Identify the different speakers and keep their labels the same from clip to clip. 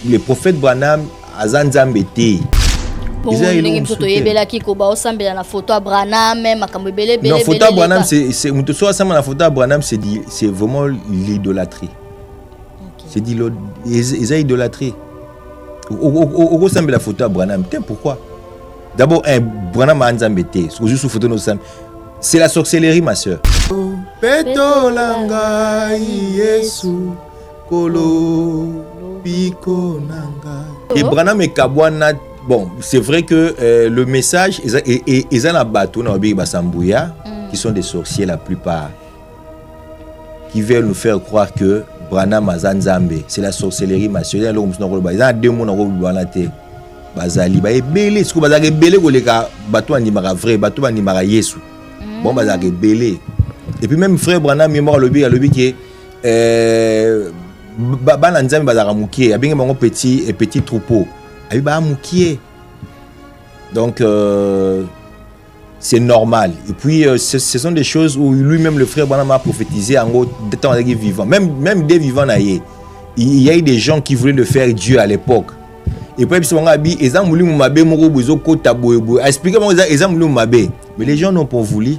Speaker 1: le prophète Branham azanzambe te.
Speaker 2: Non,
Speaker 1: photo Branham c'est la photo Branham c'est vraiment l'idolâtrie. C'est idolâtrie. Au semble la photo Branham. Pourquoi? D'abord Branham azanzambe te. C'est la sorcellerie, ma soeur. Et Branham et Kabwana, bon, c'est vrai que le message ils ont la bateau qui sont des sorciers la plupart, qui veulent nous faire croire que Branham azanzambe, c'est la sorcellerie, ma soeur. Ils ont deux mots bazali ba ebele ce que bazali ebele koleka bateau andimaka vrai bateau andimaka Yesu. Bon bazali ebele. Et puis même frère Branham mémoire lobby que bana nzambe bazaka mukie abenge bango petit troupeau abi ba mukie. Donc c'est normal. Et puis ce sont des choses où lui-même le frère Branham a prophétisé en gros de temps vivant, même des vivants là, il y a eu des gens qui voulaient le faire Dieu à l'époque. Et puis mais les gens n'ont pas voulu.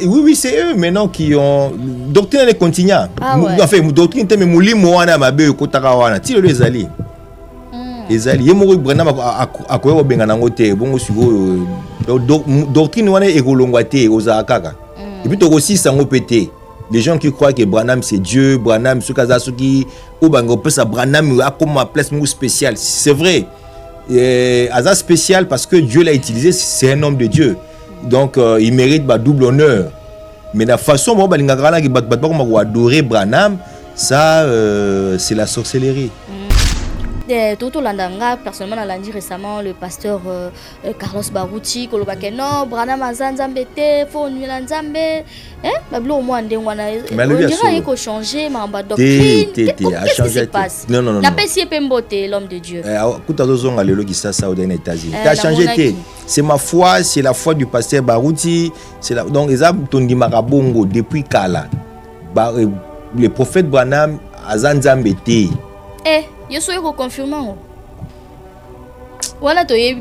Speaker 1: Oui, c'est eux maintenant qui ont doctrine de continent. Enfin, doctrine mais ezali yemoko Branham akoyo bengana ngote bongo siko doctrine wana ekolongwa te ozakaka. Et puis aussi sango pété les gens qui croient que Branham c'est Dieu, Branham sukaza suki ou bango pesa Branham a comme place spéciale. C'est vrai. Aza spécial parce que Dieu l'a utilisé, c'est un homme de Dieu. Donc il mérite double honneur. Mais la façon dont on adorer Branham, ça c'est la sorcellerie.
Speaker 2: Toto Landanga, personnellement, on l'a dit récemment, le pasteur Carlos Baruti, non, Branham Azanzambete, faut nous l'anzambe. Au moins, on dirait qu'il faut changer, mais en bas doctrine. Qu'est-ce qui se passe? Non. La paix, c'est Pembote, l'homme de Dieu.
Speaker 1: T'as changé. C'est ma foi, c'est la foi du pasteur Baruti. Donc, ils ont tondi marabongo depuis Kala. Le prophète Branham Azanzambete.
Speaker 2: Je suis confirmant. Voilà, tu es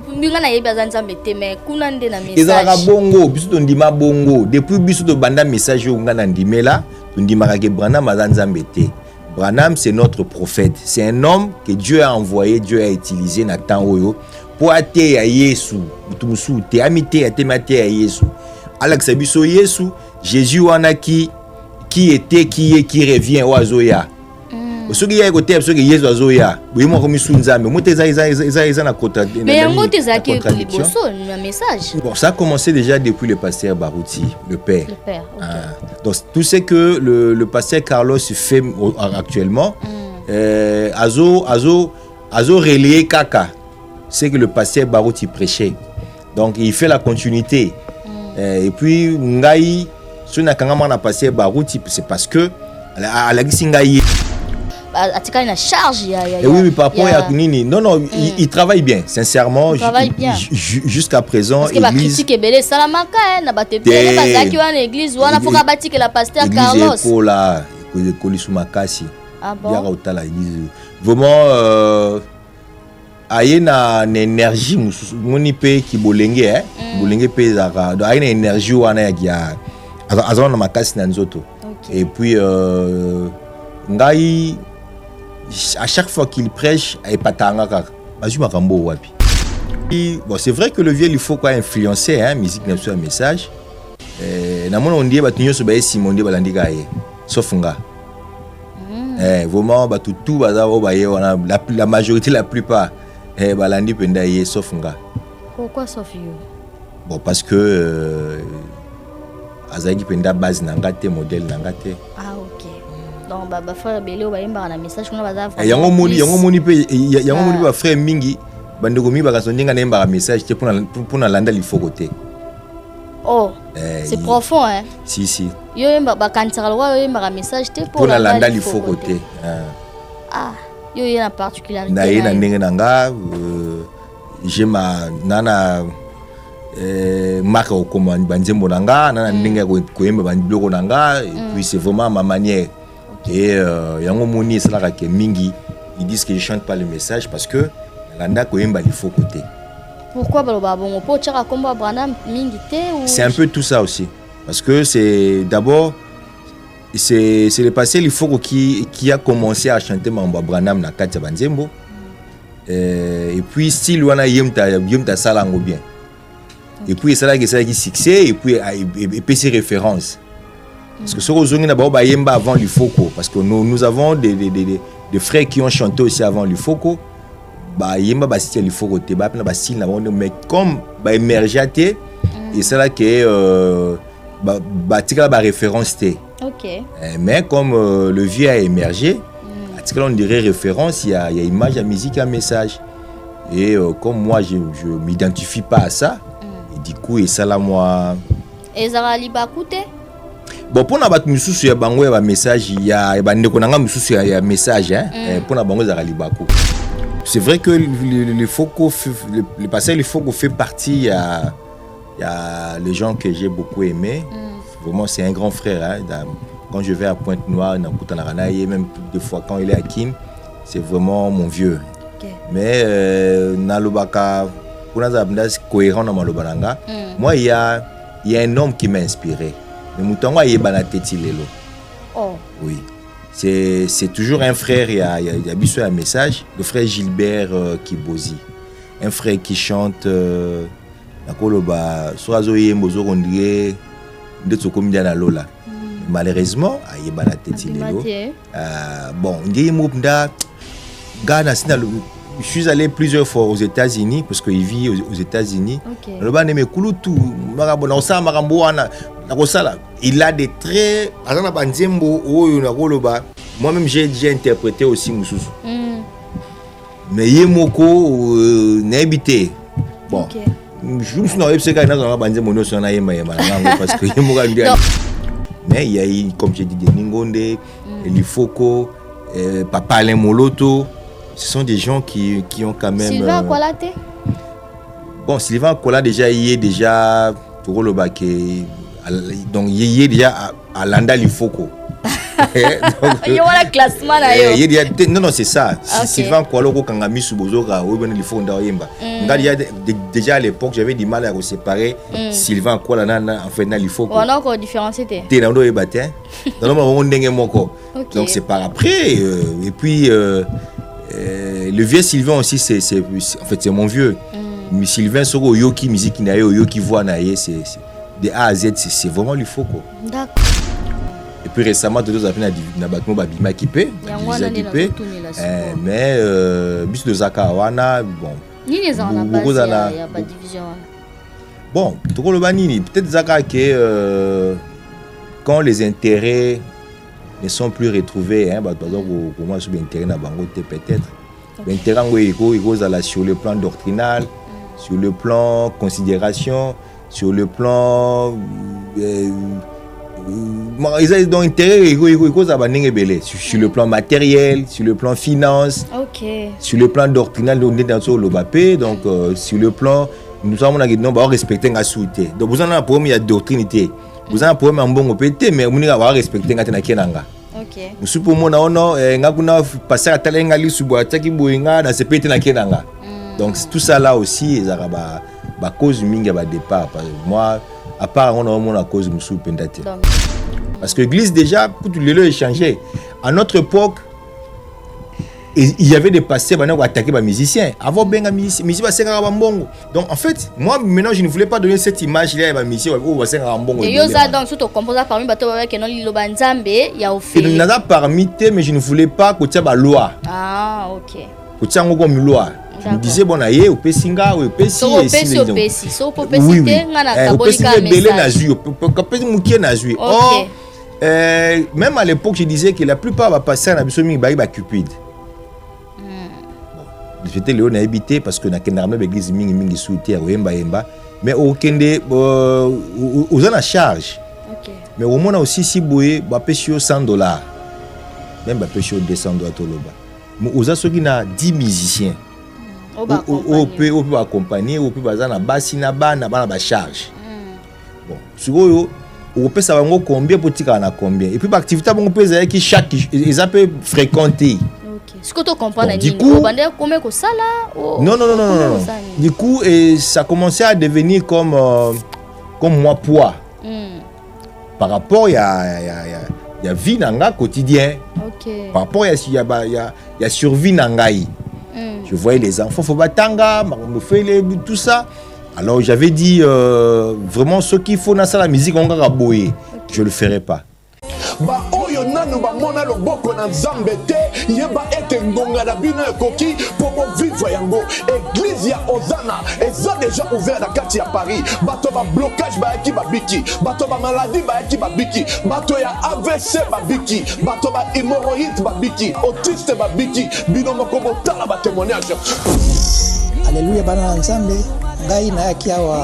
Speaker 2: mais kunande na message.
Speaker 1: Ezaka bongo, biso to ndima bongo. Depuis biso to banda message o ngana ndimela, to ndimaka ke Branham azanzambe te. Branham c'est notre prophète. C'est un homme que Dieu a envoyé, Dieu a utilisé na temps oyo pour ater à Yesu. Tumusu te amite ya temate ya Yesu. Alex biso Yesu, Jésus wana qui était qui est qui revient au azoya. Ce qui est côté ce que Yesu azoya oui moi comme sunzambe moi eza na contradiction
Speaker 2: mais yango teza ki liboso un message.
Speaker 1: Bon, ça a commencé déjà depuis le pasteur Baruti, le père.
Speaker 2: Okay.
Speaker 1: Donc tout ce que le pasteur Carlos fait actuellement azo relayé kaka c'est que le pasteur Baruti prêchait. Donc il fait la continuité. Et puis ngai ce na kangama na pasteur Baruti c'est parce que à la gisingai
Speaker 2: atika na charge
Speaker 1: oui par rapport à nini non il travaille bien sincèrement jusqu'à présent
Speaker 2: parce que ba critique ebele salamaka na batepele bazaki wana église wana foka batike la pasteur Carlos
Speaker 1: pour la kolisumakasi ya otala église vraiment ayena énergie moni pe ki bolenge bolenge pe zaka donc ayena énergie wana ya azona makasi na nzoto et puis ngai à chaque fois qu'il prêche il patanga kaka bazu makambo wapi. Bon c'est vrai que le vieux il faut quoi influencer musique n'a pas un message na mona ondie batunyo so ba Simon ba landika ye sauf nga vraiment tout baza o ba ye wana la majorité la plupart balandi penda ye sauf nga.
Speaker 2: Pourquoi sauf you?
Speaker 1: Bon parce que azaki penda base nanga te modèle nanga te.
Speaker 2: Donc baba frère Belé ba yemba na message kuna baza
Speaker 1: yango moni pe yango moni ba frère mingi bandeko mi ba kasondinga na yemba message te pour na landa lifo côté.
Speaker 2: Oh c'est profond
Speaker 1: si
Speaker 2: yo yemba ba kantsaka lo yo yemba message te
Speaker 1: pour na landa lifo côté.
Speaker 2: Yo yena particularité
Speaker 1: na yena ndenge nanga j'ai ma nana marque comme banzembo nanga na ndenge koyemba bandiloko nanga et puis c'est vraiment ma manière et yango moni c'est là que mingi ils disent que je chante pas le message parce que landa koyemba il faut côté.
Speaker 2: Pourquoi baloba bongo po tchaka komba Branham mingi te ou
Speaker 1: c'est un peu tout ça aussi parce que c'est d'abord c'est le passé il faut qui a commencé à chanter Mamba Branham na kati banzembo et puis style wana yemta salango bien. Et puis c'est là que ça qui succès et puis ses références parce que ce que nous avons yemba avant l'Ifoko parce que nous avons des frères qui ont chanté aussi avant l'Ifoko bah yemba ba style l'Ifoko te ba na style na mais comme ba émerger et c'est là que ba tika ba référence te.
Speaker 2: OK.
Speaker 1: Mais comme le vieux a émergé on dirait référence il y a image, il y a musique, il y a message et comme moi je m'identifie pas à ça. Du coup et ça là moi
Speaker 2: ezara libakute
Speaker 1: bon pour na bat mususu ya bango ya message ya bandeko nanga mususu ya message pour na bango ezara libaku c'est vrai que le Foko le passé le Foko fait partie il y a les gens que j'ai beaucoup aimé vraiment c'est un grand frère quand je vais à Pointe-Noire na Kutanarana et même des fois quand il est à Kin c'est vraiment mon vieux mais na lobaka cohérent dans Malobananga. Moi, il y a un homme qui m'a inspiré. Mais Moutongo est banateti lelo.
Speaker 2: Oh.
Speaker 1: Oui. C'est toujours un frère, il y a un message. Le frère Gilbert Kibozi. Un frère qui chante. Malheureusement, il y a banateti lelo. Bon, je suis allé plusieurs fois aux États-Unis parce qu'il vit aux États-Unis. Il a des traits. Moi-même, j'ai déjà interprété aussi Moussous. Mais Yemoko n'a habité. Bon. Je me suis dit que parce que mais il y a eu, comme j'ai dit, des Ningonde, Lifoko, Papa Alain Moloto. Ce sont des gens qui ont quand même.
Speaker 2: Sylvain Akwalate.
Speaker 1: Bon, Sylvain Akwalate déjà il est déjà pour le bac donc il est déjà à Landa Lifoko.
Speaker 2: Il y a un classement là.
Speaker 1: Non c'est ça. Sylvain Akwalate quand Ngami Subozoka ou bien Lifoko Ndayemba. Déjà à l'époque j'avais du mal à séparer Sylvain Akwalate en fait na Lifoko.
Speaker 2: On a encore différencié.
Speaker 1: T'es dans le batin. Donc c'est par après et puis le vieux Sylvain aussi en fait c'est mon vieux. Mais Sylvain Soro Yoki musique na Yoki voix na c'est de A à Z c'est vraiment lui faut quoi.
Speaker 2: D'accord.
Speaker 1: Et puis récemment tous les appels na batmo babima kipé. Mais bis de Zakawana bon.
Speaker 2: Ni les en a pas il y a pas de division.
Speaker 1: Bon, tout le banini peut-être Zaka que quand les intérêts ne sont plus retrouvés par exemple pour moi sur l'intérêt na bango peut-être l'intérêt sur le plan doctrinal sur le plan considération sur le plan ils ont donc intérêt sur le plan matériel sur le plan finance sur le plan doctrinal on est dans le bapé donc sur le plan nous avons respecter la souté donc vous en avez un problème il y a doctrinité vous avez un problème en bon pété mais vous n'avez pas respecté la kenanga. OK. Vous pour moi non ngakuna passer à talenga li subo ataki boinga na sepete na kenanga. Donc tout ça là aussi ezara ba cause mingi ba départ moi à part on a mon cause musu pendate. Parce que l'église déjà pour tout le échangé à notre époque il y avait des pasteurs qui attaquaient les musiciens. Avant benga musicien senga bambongo. Donc en fait, moi maintenant je ne voulais pas donner cette image là à musicien ou senga bambongo.
Speaker 2: Et yoza donc surtout composé parmi bato avec non liloba nzambe ya ofé.
Speaker 1: Il n'a parmi mais je ne voulais pas que tu aies la loi.
Speaker 2: Ah OK.
Speaker 1: Que tu aies comme loi. Je me disais bon aïe ou pesinga ou pesi et si les
Speaker 2: pesi so po pesi te ngana kabolika
Speaker 1: message. Kapesi mukie na zui. Oh même à l'époque je disais que la plupart va passer na biso mingi ba cupide. J'étais Léon à habiter parce que na kenarme l'église mingi souter yemba mais au kende aux en charge. OK. Mais au moins aussi si boye ba pêcher $100 même ba pêcher $200 toloba. Mais aux asoki na 10 musiciens. on peut accompagner, on peut baza na basi na bana ba charge. Bon, sikoyo on peut savoir combien pour tika na combien. Et puis par activité on peut dire que chaque ils peut fréquenter.
Speaker 2: OK. Ce que tu comprends
Speaker 1: du coup,
Speaker 2: combien que ça là?
Speaker 1: Non. Du coup ça commençait à devenir comme moi poids. Par rapport il y a vie nanga quotidien.
Speaker 2: OK.
Speaker 1: Par rapport il y a survie nangai. Je voyais les enfants faut batanga, me fait tout ça. Alors j'avais dit vraiment ce qu'il faut dans la musique on va boyer. Je le ferai pas.
Speaker 3: Ba oyo nanu ba mona loboko na nzambe te yeba ete ngonga na bino ekoki pour vivre yango église ya Ozana eza déjà ouvert na kati ya Paris bato ba blocage ba eki babiki bato ba maladie ba eki babiki bato ya AVC babiki bato ba hémorroïde babiki autiste babiki bino moko botala ba témoignage.
Speaker 4: Alléluia bana nzambe ngai na yaki awa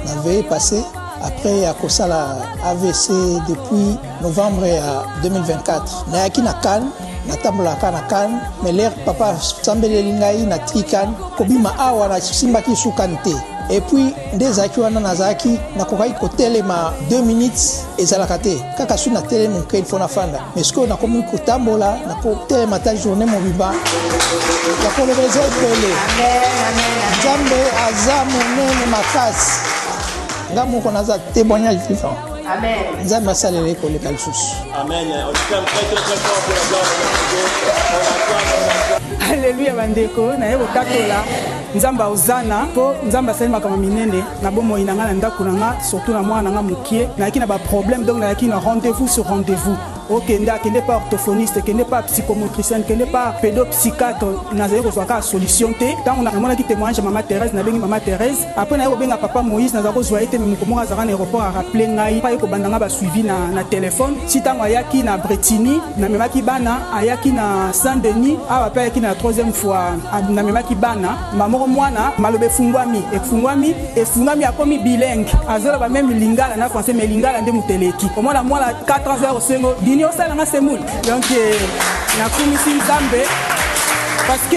Speaker 4: na veille passé après à Kosala AVC depuis novembre 2024. Na yaki na Cannes, na tambola na Cannes, mais l'air papa sambeleli ngai na trikan kobima awa na simbaki sukante. Et puis des akiwana nazaki na kokai kotelema 2 minutes ezalaka te kaka su na tele mon kay fona fanda mais ce que na komi kotambola na ko telema ta journée mobimba la ko le besoin pele amen Nzambe aza monene makasi ngamu ko naza témoignage vivant amen Nzambe asalele ko le kalsus
Speaker 5: amen on t'aime très fort pour la
Speaker 6: alléluia bandeko na yebo katola Nzamba Ozana po Nzamba salima kama minene na bomo inanga na ndako nanga surtout na mwana nanga mukie na yaki na ba problème donc na yaki na rendez-vous sur rendez-vous. OK nda kende pas orthophoniste kende pas psychomotricienne kende pas pédopsychiatre na zeko zwaka solution te tant on a vraiment qui témoignage maman Thérèse na bengi maman Thérèse après na yoko benga papa Moïse na zako zwa ete muko mo azaka na aéroport a rappeler ngai pa yoko bandanga ba suivi na téléphone si tango ayaki na Bretigny na memaki bana ayaki na Saint-Denis a pa yaki na 3e fois na memaki bana maman mwana malobe fungwami efungwami akomi bilingue azola ba même lingala na français mais lingala nde muteleki omona mwana 4 ans au sengo dini osala nga semoule donc na kumisi Nzambe parce que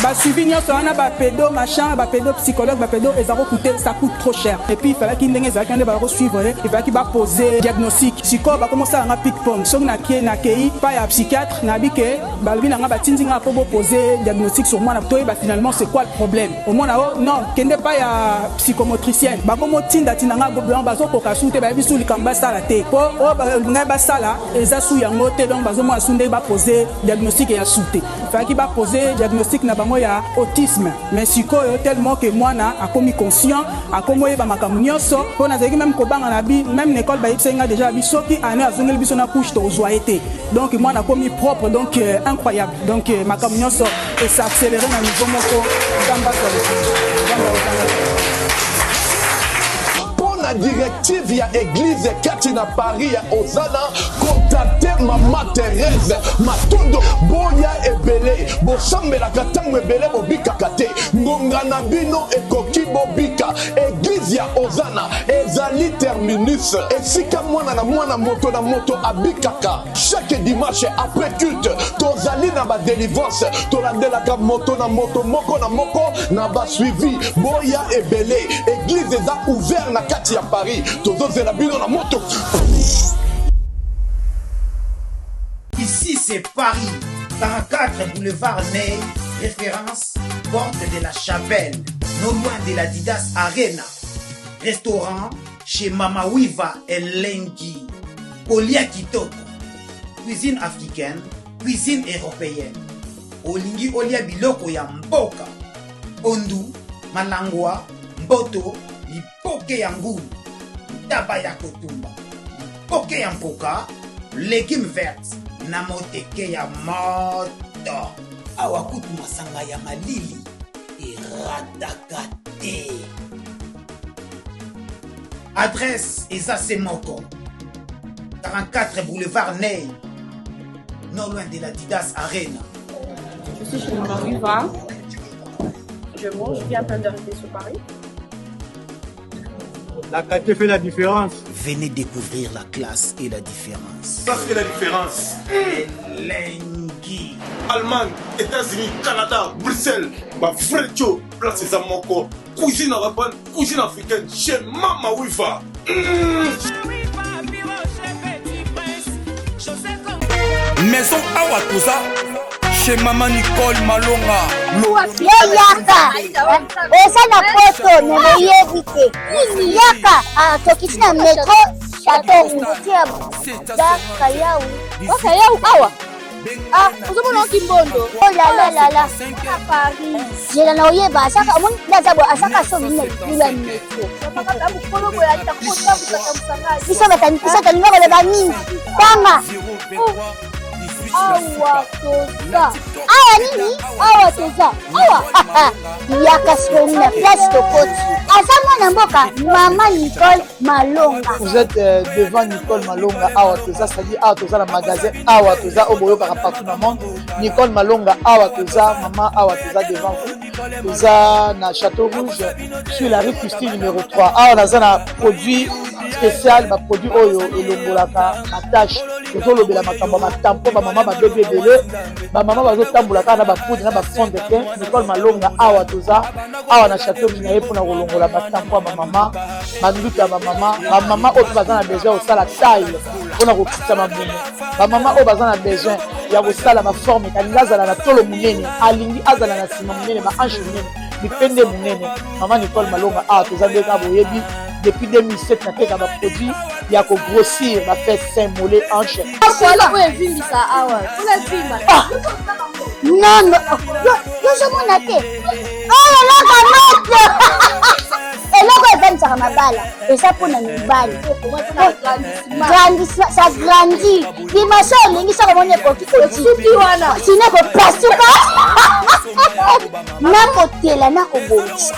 Speaker 6: bah suivi nyonso wana ba pédo machin ba pédo psychologue ba pédo ezako coûter ça coûte trop cher et puis il fallait qu'il ndenge ezaki ba suivre il fallait qu'il ba poser diagnostic siko ba commencer nga pick pong so na kei pas ya psychiatre na bike ba lobi nga ba tindinga po poser diagnostic sur moi na to ba finalement c'est quoi le problème au moins non kende pas ya psychomotricienne ba komo tinda nga blanc bazo ko kasute ba bisu likamba sala te po o ba ba sala eza su yango te donc bazo mo asunde ba poser diagnostic ya sute il fallait qu'il ba poser diagnostic na bango ya autisme mais sikoyo tellement que mwana akomi conscient akomo yeba makambo nyonso po na zeki même kobanga na bi même l'école ba yipsenga déjà bi soki ane azongeli biso na couche to zwa été donc mwana akomi propre donc incroyable donc makambo nyonso et ça accéléré na niveau moko Nzamba
Speaker 3: la directive ya église kati na Paris ya Ozana contacter maman Thérèse matondo boya ebele bosambela katango ebele bobika kate ngonga na bino ekoki bobika église ya Ozana ezali terminus esika mwana na mwana moto na moto abikaka chaque dimanche après culte tozali na ba délivrance tolandelaka moto na moto moko na moko na ba suivi boya ebele église eza ouvert na kati à Paris, la moto.
Speaker 7: Ici c'est Paris, 44 boulevard Ney, référence porte de la Chapelle, non loin de la Didas Arena. Restaurant chez Mama Wiva et Lengi. Kolia Kitoko, cuisine africaine, cuisine européenne. Olingi Olia Biloko ya Mboka, Ondu, Malangwa, Mboto, Lipoke ya ngulu, taba ya kotumba, lipoke ya mpoka, légumes verts, na moteke ya moto. Awa kutu masanga ya malili, iradakate. Adresse Eza Semoko, 44 boulevard Ney, non loin de la Didas Arena.
Speaker 8: Je suis chez Mama Wiva. Je mange, je viens à peine d'arriver sur Paris.
Speaker 5: La qualité fait la différence.
Speaker 7: Venez découvrir la classe et la différence.
Speaker 5: Ça c'est la différence.
Speaker 7: Lengi. Kiki.
Speaker 3: Allemagne, États-Unis, Canada, Bruxelles, ma frère Joe, place c'est moko. Cuisine arabe, cuisine africaine, chez Mama Wifa.
Speaker 9: Maison Awatusa, chez Maman Nicole Malonga.
Speaker 10: Yaka, eza na poto nemoyebi te. Yaka, tokiti na metro Château Rouge Yaka yau.
Speaker 2: Oka yau awa. Uzomona Kimbondo.
Speaker 10: Oh là là. À Paris. Jela na oyeba asaka mon ndazabo asaka so mine kula metro. Bisa batani ngoko le bani. Tanga. Awa toza. Awa nini? Awa toza. Awa. Yaka sona place de côte. Asama na mboka Maman Nicole Malonga.
Speaker 4: Vous êtes devant Nicole Malonga Awa toza, c'est-à-dire Awa toza la magasin Awa toza au boyo partout dans le monde. Nicole Malonga Awa toza, Maman Awa toza devant vous. Toza na Château Rouge sur la rue Custine numéro 3. Awa naza na produit spécial, ba produit oyo elongolaka attache. Tozolobela makambo matampo ba mama ba bébé belé, ba mama bazotambulaka na ba poudre na ba fond de teint. Nicole Malonga Awa toza, Awa na Château Rouge na epona kolongola matampo ba mama, banduki ya ba mama oyo baza na besoin osala taille mpona kokitisa mabumu, ba mama oyo baza na besoin ya kosala baforme kalingi azala na tolo monene, alingi azala na nsima monene, bahanche monene, bipende monene. Maman Nicole Malonga Awa toza nde kaka boyebi depuis 2007 nateka baproduit ya kogrossir bafesse sein mollet hanche.
Speaker 10: Non, yozomona te oyo loka moto eloko evanisaka mabala eza mpona mibali ça grandit dimension olingi soko moni ekoki kosuki wana sino kopasuka nakotela nakobongisa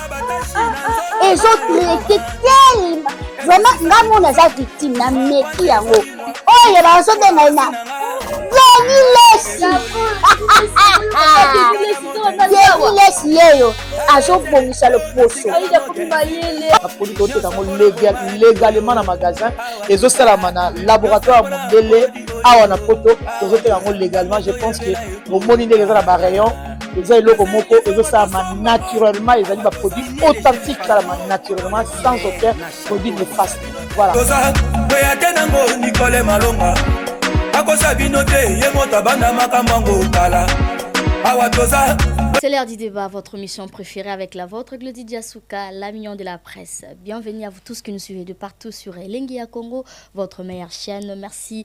Speaker 10: ezotraite telema vraiment nga mona eza victime na meki yango oyo bazobengai na Lesi yeyo azobongisa loposo apodi toteka ngo légalement na magasin ezosalama na laboratoire mondele awa na poto tozoteka ngo légalement. Je pense que omoni ndenge eza na barayon eza eloko moko ezosalama naturellement, ezali baproduit authentique salama naturellement sans aucun produit néfaste. Voilà.
Speaker 2: C'est l'heure du débat, votre émission préférée avec la vôtre, Glody Diasuka, la mignon de la presse. Bienvenue à vous tous qui nous suivez de partout sur Elengia Congo, votre meilleure chaîne. Merci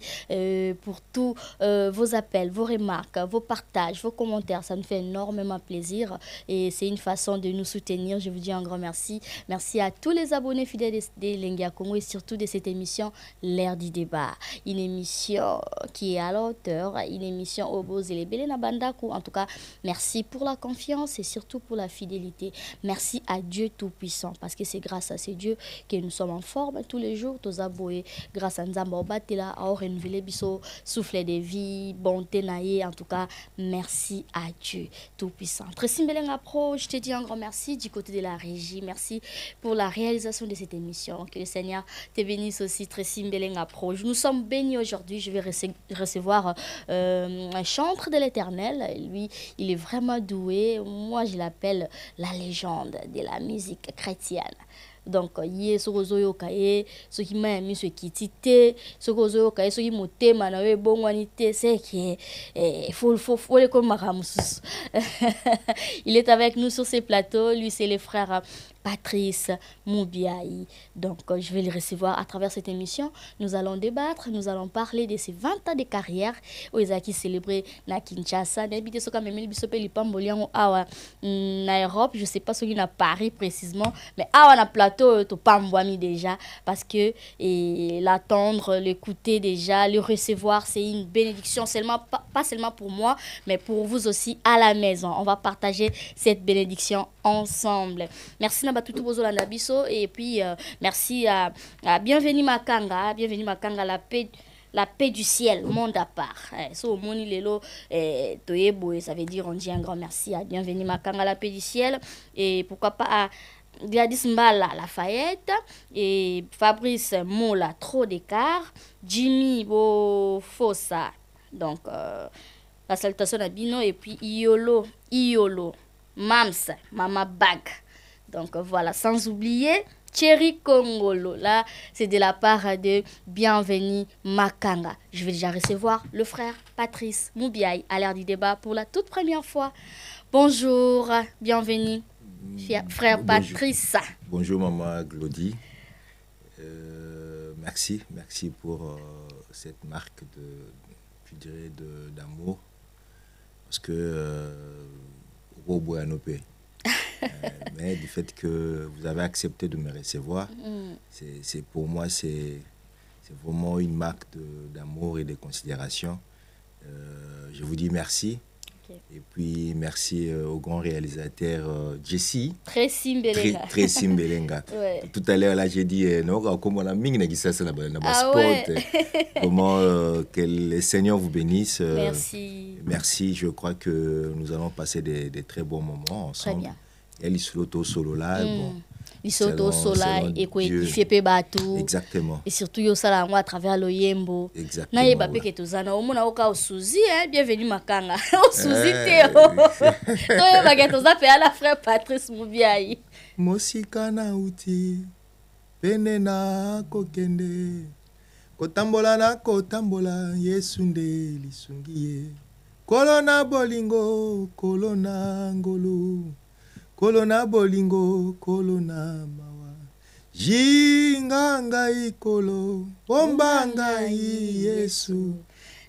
Speaker 2: pour tous vos appels, vos remarques, vos partages, vos commentaires. Ça nous fait énormément plaisir et c'est une façon de nous soutenir. Je vous dis un grand merci. Merci à tous les abonnés fidèles d'Elengia Congo et surtout de cette émission, l'heure du débat. Une émission qui est à la hauteur, une émission au beaux et les belés Nabandaku. En tout cas, merci pour la confiance et surtout pour la fidélité. Merci à Dieu Tout-Puissant parce que c'est grâce à ce Dieu que nous sommes en forme tous les jours. Tozaboé, grâce à Nzamba Obatela, à renouveler biso souffle de vie, bonté naïe. En tout cas, merci à Dieu Tout-Puissant. Tracy Mbelenga Pro, je te dis un grand merci du côté de la régie. Merci pour la réalisation de cette émission. Que le Seigneur te bénisse aussi, Tracy Mbelenga Pro. Nous sommes bénis aujourd'hui. Je vais recevoir un chantre de l'Éternel. Lui, il est vraiment doué. Moi, je l'appelle la légende de la musique chrétienne. Donc, yé sokozo yokaye, ce qui m'a mis ce qui tité, sokozo yokaye, ce qui moté manawe bongwanité, c'est que faut les comme Maramus. Il est avec nous sur ces plateaux. Lui, c'est le frère Patrice Moubiaï. Donc, je vais le recevoir à travers cette émission. Nous allons débattre, nous allons parler de ses 20 ans de carrière. Oizaki célébré na Kinshasa, n'habite soka memeli bisope lipambolian awa na Europe, je sais pas ce qui na Paris précisément, mais awa na plateau to pambwami déjà parce que l'attendre, l'écouter déjà, le recevoir, c'est une bénédiction seulement pas seulement pour moi, mais pour vous aussi à la maison. On va partager cette bénédiction ensemble. Merci Nabatutu Bozolanda Biso et puis merci à Bienvenue Makanga, la paix du ciel, monde à part. So moni lelo toyebo, ça veut dire on dit un grand merci à Bienvenue Makanga, la paix du ciel et pourquoi pas à Gladys Mbala Lafayette et Fabrice Mola trop d'écart, Jimmy Bofossa donc La salutation à Bino et puis Iolo, Mams, Mama Bag. Donc voilà, sans oublier Thierry Kongolo. Là, c'est de la part de Bienvenue Makanga. Je vais déjà recevoir le frère Patrice Moubiaï à l'ère du débat pour la toute première fois. Bonjour, bienvenue, frère Patrice.
Speaker 1: Bonjour, maman Glody. Merci pour cette marque d'amour. Parce que mais du fait que vous avez accepté de me recevoir, c'est pour moi c'est vraiment une marque d'amour et de considération. Je vous dis merci. Okay. Et puis merci au grand réalisateur Jesse.
Speaker 2: Tracy Mbelenga.
Speaker 1: Tracy Mbelenga. Ouais. Tout à l'heure là j'ai dit non comme on a mis comment que le Seigneur vous bénisse.
Speaker 2: Merci.
Speaker 1: Merci. Je crois que nous allons passer des très bons moments ensemble. Très bien. Elle est solo là. Bon.
Speaker 2: Isoto sola et quoi il fait pas bateau.
Speaker 1: Exactement.
Speaker 2: Et surtout yo sala à travers le yembo.
Speaker 1: Exactement.
Speaker 2: Na yeba peke tozana omona oka osuzi bienvenue Makanga. Osuzi teo. To yeba ke toza pe ala frère Patrice Moubiaï.
Speaker 1: Mosika na uti penena kokende. Kotambola Yesu nde lisungiye. Kolona bolingo kolona ngolo. Kolona bolingo, kolona mawa. Jinganga ikolo, bombanga Yesu.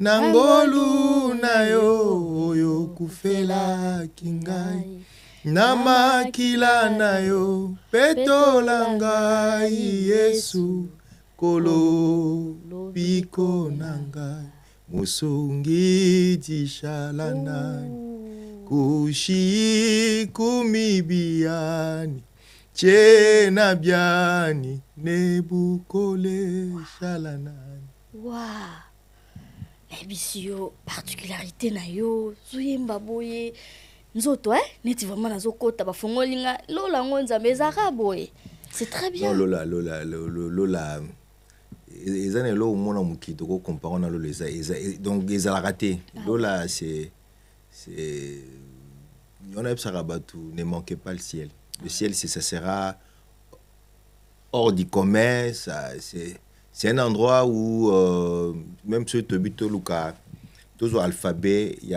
Speaker 1: Nangolu na yo kufela kingai. Namakila na yo, petolanga Yesu. Kolo biko nangai, musungi tishalanai. Kushi kumibiani chena biani nebukole shalanani.
Speaker 2: Waouh. Ebisio particularité na yo zuyemba boye nzoto neti vraiment nazo kota bafongolinga lola ngonza mezaka boye. C'est très bien.
Speaker 1: Non, lola ezane lo mona mukito ko compare na lola donc ezala raté. Lola c'est on a Sarabatu, ne manquez pas le ciel. Le ciel, ça sera hors du commun. C'est un endroit où, même si tu habites au Luka, tous alphabet, il y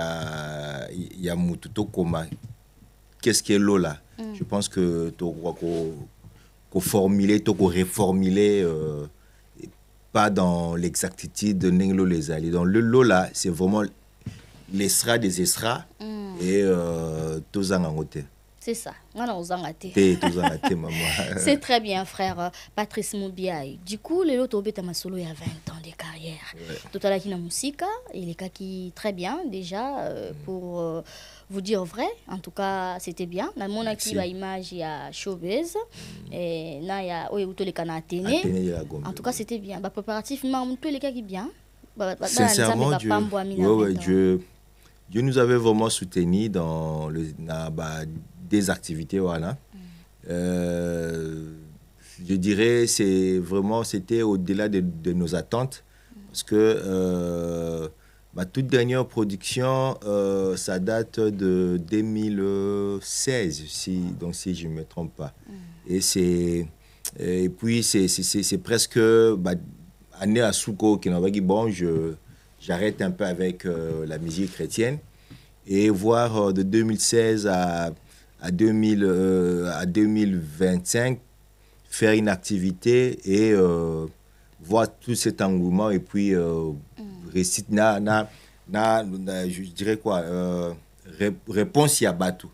Speaker 1: a Mututo Koma. Qu'est-ce qui est l'eau là? Je pense que tu dois formuler, tu dois reformuler, pas dans l'exactitude de Nenglo les alliés. Dans le lot là, c'est vraiment l'Esra des Esra et Tozangangote.
Speaker 2: C'est ça.
Speaker 1: maman.
Speaker 2: C'est très bien, frère Patrice Moubiaï. Du coup, le lot tombé à solo il y a 20 ans de carrière. Tout à l'heure, il y a musique, il est qui très bien déjà pour vous dire vrai. En tout cas, c'était bien. Dans mon active image, il y a showbiz et là il y a les canatene. En tout cas, c'était bien. Bah préparatif, tous les cas qui bien.
Speaker 1: Sincèrement, Dieu nous avait vraiment soutenus dans des activités. Voilà. Je dirais c'était au-delà de nos attentes. Parce que ma toute dernière production, ça date de 2016, si je ne me trompe pas. Et puis, c'est presque... année à Souko qui n'a pas dit bon, j'arrête un peu avec la musique chrétienne et voir de 2016 à 2025 faire une activité et voir tout cet engouement et puis récite je dirais quoi réponse à Batou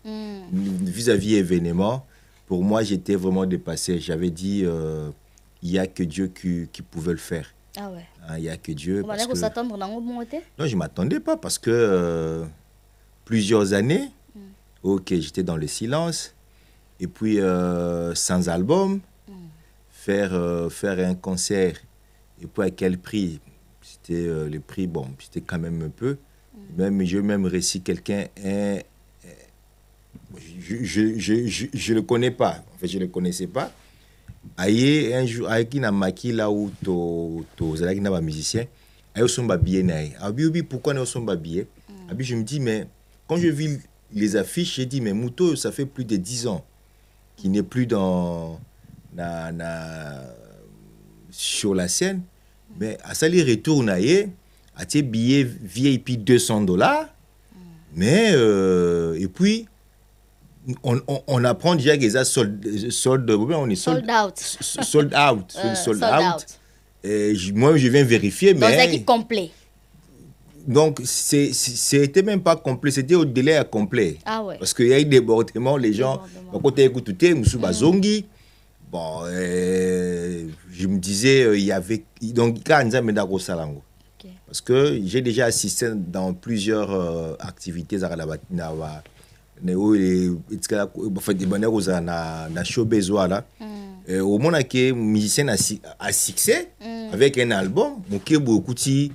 Speaker 1: vis-à-vis événement. Pour moi, j'étais vraiment dépassé. J'avais dit il n'y a que Dieu qui pouvait le faire.
Speaker 2: Ah ouais.
Speaker 1: Il n'y a que Dieu.
Speaker 2: On va s'attendre dans le été?
Speaker 1: Non, je ne m'attendais pas parce que plusieurs années, j'étais dans le silence. Et puis, sans album, faire un concert. Et puis, à quel prix? C'était le prix, bon, c'était quand même un peu. J'ai même réussi quelqu'un. Je ne le connais pas. En fait, je ne le connaissais pas. Aïe, un jour, avec une maki là où tu es un musicien, aïe, on s'en va bien. Pourquoi on s'en va bien? Abi, je me dis, mais quand je vis les affiches, j'ai dit, mais Mouto, ça fait plus de 10 ans qu'il n'est plus sur la scène. Mais à ça, il retourne à tes billets VIP $200. Mais, et puis, on apprend déjà qu'ils ont sold out. Et moi, je viens vérifier.
Speaker 2: Donc,
Speaker 1: mais
Speaker 2: c'est complet.
Speaker 1: Donc, c'était même pas complet, c'était au délai à complet.
Speaker 2: Ah ouais.
Speaker 1: Parce qu'il y a eu des débordements, les gens, quand ils écoutent tout, Moussouba Zongi, bon, je me disais, il y avait. Donc, parce que j'ai déjà assisté dans plusieurs activités à la au moment où musicien a succès avec un album, beaucoup de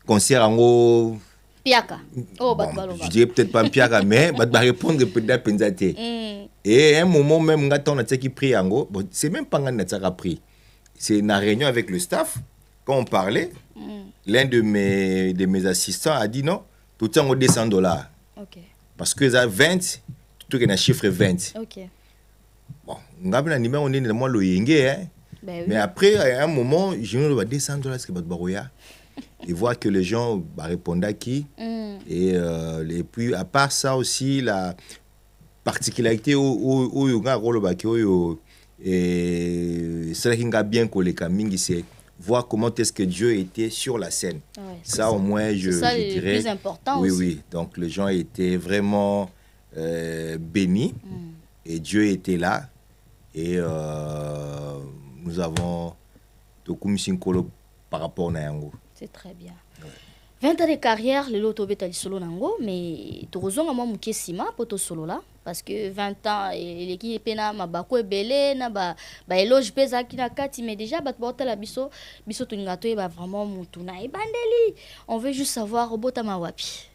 Speaker 1: concert en
Speaker 2: Piaka. Oh,
Speaker 1: bon, je dirais peut-être pas Piaka, mais va répondre peut-être Penzate. Et à un moment même, on a qui pris en go. Bon, c'est même pas un a pris. C'est une réunion avec le staff. Quand on parlait, l'un de mes assistants a dit non, tout le temps on descend $.
Speaker 2: Ok.
Speaker 1: Parce que ça 20, tout est un chiffre 20.
Speaker 2: Ok.
Speaker 1: Bon, on est dans le yenge, hein.
Speaker 2: Ben oui.
Speaker 1: Mais après, à un moment, je me dis $200, c'est pas de barouya. Et voir que les gens répondent à qui. Et puis, à part ça aussi, la particularité où c'est voir comment est-ce que Dieu était sur la scène. Ouais, ça, au moins, je dirais. C'est
Speaker 2: le plus important
Speaker 1: oui,
Speaker 2: aussi.
Speaker 1: Oui, donc les gens étaient vraiment bénis. Et Dieu était là. Et nous avons Tokum Sinkolo par rapport à Yango.
Speaker 2: C'est très bien. 20 ans de carrière, le loto beta solo nango, mais tu rejoins moi mon sima pour to solo là parce que 20 ans l'équipe pena ma bako belé na ba éloge pesa qui na kati mais déjà bat porter la biso to ngato ba vraiment mutuna e bandeli. On veut juste savoir robota ma wapi.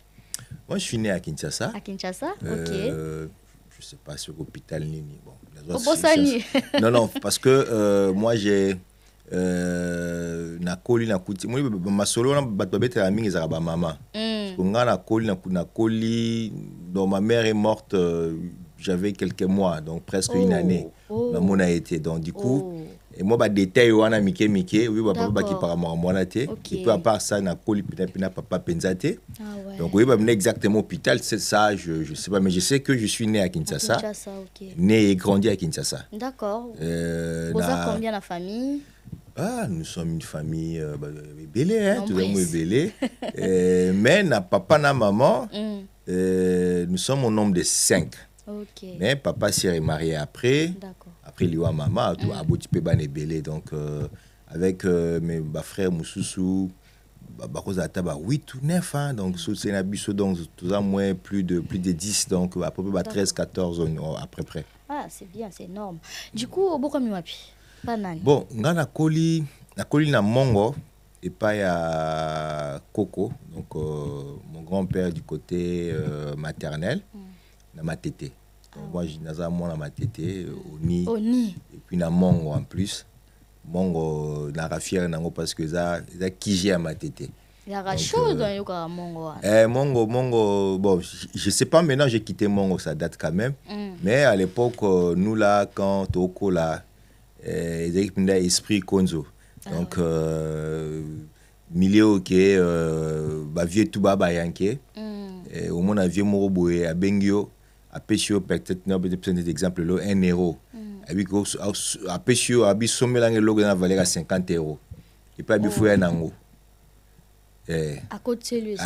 Speaker 1: Moi je suis né à Kinshasa.
Speaker 2: À Kinshasa, OK.
Speaker 1: Je sais pas sur l'hôpital Nini. Bon, non parce que moi j'ai na koli na kuti moi ma solo na bato bete la mingi za ba maman nga na koli donc ma mère est morte j'avais quelques mois donc presque une année maman a été donc du coup et moi ba détail wana mike oui ba papa qui par moi na té et puis à part ça na koli pina papa penzate donc oui ba mener exactement hôpital c'est ça je sais pas mais je sais que je suis né à Kinshasa né et grandi à Kinshasa.
Speaker 2: D'accord. Vous avez combien la famille?
Speaker 1: Ah, nous sommes une famille belé, hein, tout le monde est belé. Mais na papa na maman, nous sommes au nombre de 5. Okay. Mais papa s'est marié après. D'accord. Après liwa maman, tout a beau ban est belé. Donc avec mes frères Moussoussou, bakoza taba 8 ou 9 ans. Donc c'est un biso donc tout ça moins plus de 10 donc à peu près 13 14 après près.
Speaker 2: Ah, c'est bien, c'est énorme. Du coup, beaucoup mieux wapi.
Speaker 1: Bon, nga na koli na Mongo et pas à Coco, donc mon grand-père du côté maternel, na Matete. Donc moi j'ai na Matete, Oni, et puis na Mongo en plus. Mongo na rafière nango parce que ça kiji à Matete.
Speaker 2: Il y a chose dans le Mongo.
Speaker 1: Mongo, bon, je sais pas maintenant, j'ai quitté Mongo, ça date quand même. Mais à l'époque, nous là, quand Toko là, ils étaient esprit Konzo. Donc, milieu qui vieux tout baba yanké. Au moins, vieux Moroboé, à Bengio, à Péchio, peut-être, non, peut-être des exemples, là, 1 euro. À Péchio, à Bissomé, là, le logo, valait à 50 euros. Et pas à Bifouya Nango.
Speaker 2: À côté de lui.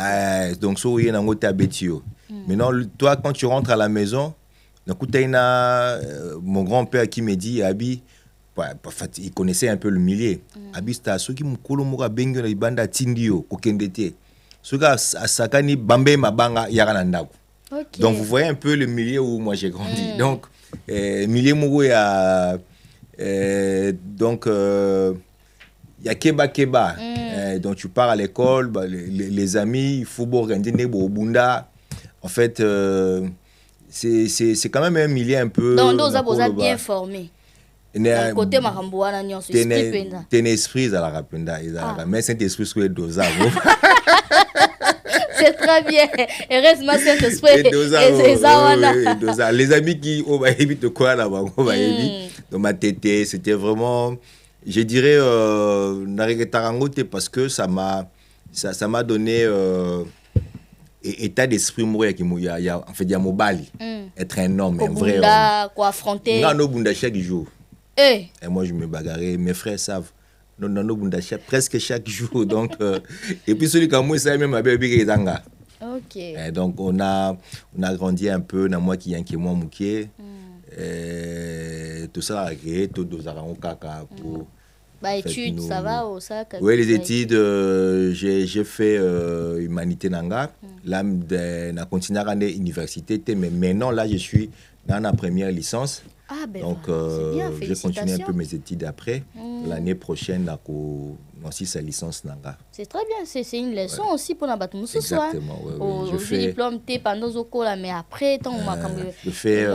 Speaker 1: Donc, so, il y a un autre Bétio. Maintenant, toi, quand tu rentres à la maison, mon grand-père qui me dit, Abi, il connaissait un peu le milieu. Abi, c'était ceux qui me colomora bengo na ibanda tindio, kokendete. Ceux qui a sakani bambe mabanga yaranandako. Donc, vous voyez un peu le milieu où moi j'ai grandi. Donc, milieu mouro ya donc il y a keba. Donc tu pars à l'école, les amis, il faut organiser des bunda. En fait, c'est quand même un milieu un peu.
Speaker 2: Donc nous avons bien formé. D'un côté Marambouana ni on se esprit
Speaker 1: penda. Ten esprit à la rapenda, mais c'est esprit sur les dosage.
Speaker 2: C'est très bien. Heureusement, Saint-Esprit.
Speaker 1: Les amis qui ont évité quoi là-bas, dans ma tête, c'était vraiment, je dirais, parce que ça m'a donné état d'esprit en fait, il y a Mobali, être un homme, un vrai homme.
Speaker 2: Quoi affronter.
Speaker 1: Chaque jour.
Speaker 2: Et
Speaker 1: moi, je me bagarrais, mes frères savent. Presque chaque jour. Donc, et puis celui qui moi, c'est même ma bébé Zanga.
Speaker 2: Ok.
Speaker 1: Donc, on a grandi un peu dans moi qui est moi mouké. Tout ça, tout deux ans pour.
Speaker 2: Études, ça va ou ça?
Speaker 1: Oui, les études, j'ai fait humanité nanga. Là, j'ai continué à l'université, mais maintenant, là, je suis dans la première licence. Donc, j'ai continué un peu mes études après. L'année prochaine, aussi sa licence nanga.
Speaker 2: C'est très bien, c'est une leçon aussi pour la bataille.
Speaker 1: Exactement, oui.
Speaker 2: Je fais diplôme pendant ce mais après, tant
Speaker 1: je fais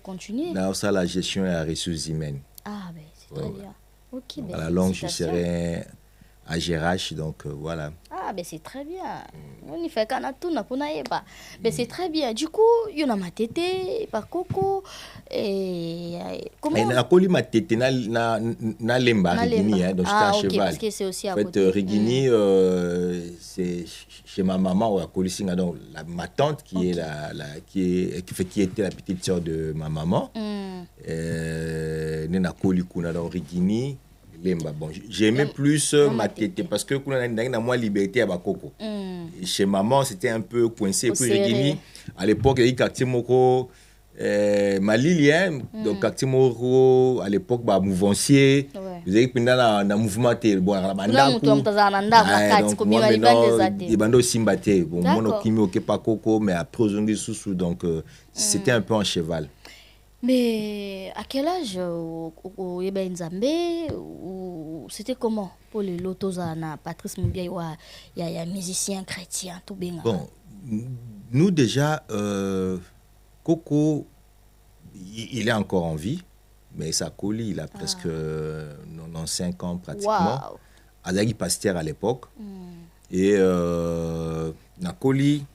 Speaker 2: continuer.
Speaker 1: Dans ça, la gestion et la ressources humaines.
Speaker 2: C'est très bien. Ok,
Speaker 1: à la longue, je serai à GRH, donc voilà.
Speaker 2: C'est très bien. On y fait qu'un atout, c'est très bien. Du coup, il y a ma tête, par Coco.
Speaker 1: Comment on a connu ma tête na lemba Rigini, donc j'étais à cheval.
Speaker 2: Parce que c'est aussi à côté.
Speaker 1: En fait, Rigini, c'est chez ma maman, donc ma tante qui est qui était la petite sœur de ma maman. Nena Koli kuna dans Rigini. Bon, j'aimais plus ma tête parce que quand on a moins liberté à Bakoko. Chez maman, c'était un peu coincé. Et puis Rigini, à l'époque, il y a eu quartier Moko, Malili, donc quartier Moko, à l'époque, mouvancier. Vous avez pris dans un mouvement, bon, à la mais après, on a sous donc c'était un peu en cheval.
Speaker 2: Mais à quel âge c'était comment pour les Lotozana, Patrice Mubiaï, il y a musicien chrétien, tout bien.
Speaker 1: Bon, nous déjà, Coco, il est encore en vie, mais Sakoli, il a presque 95 ans pratiquement. Azagi Pasteur à l'époque. Et Nakoli.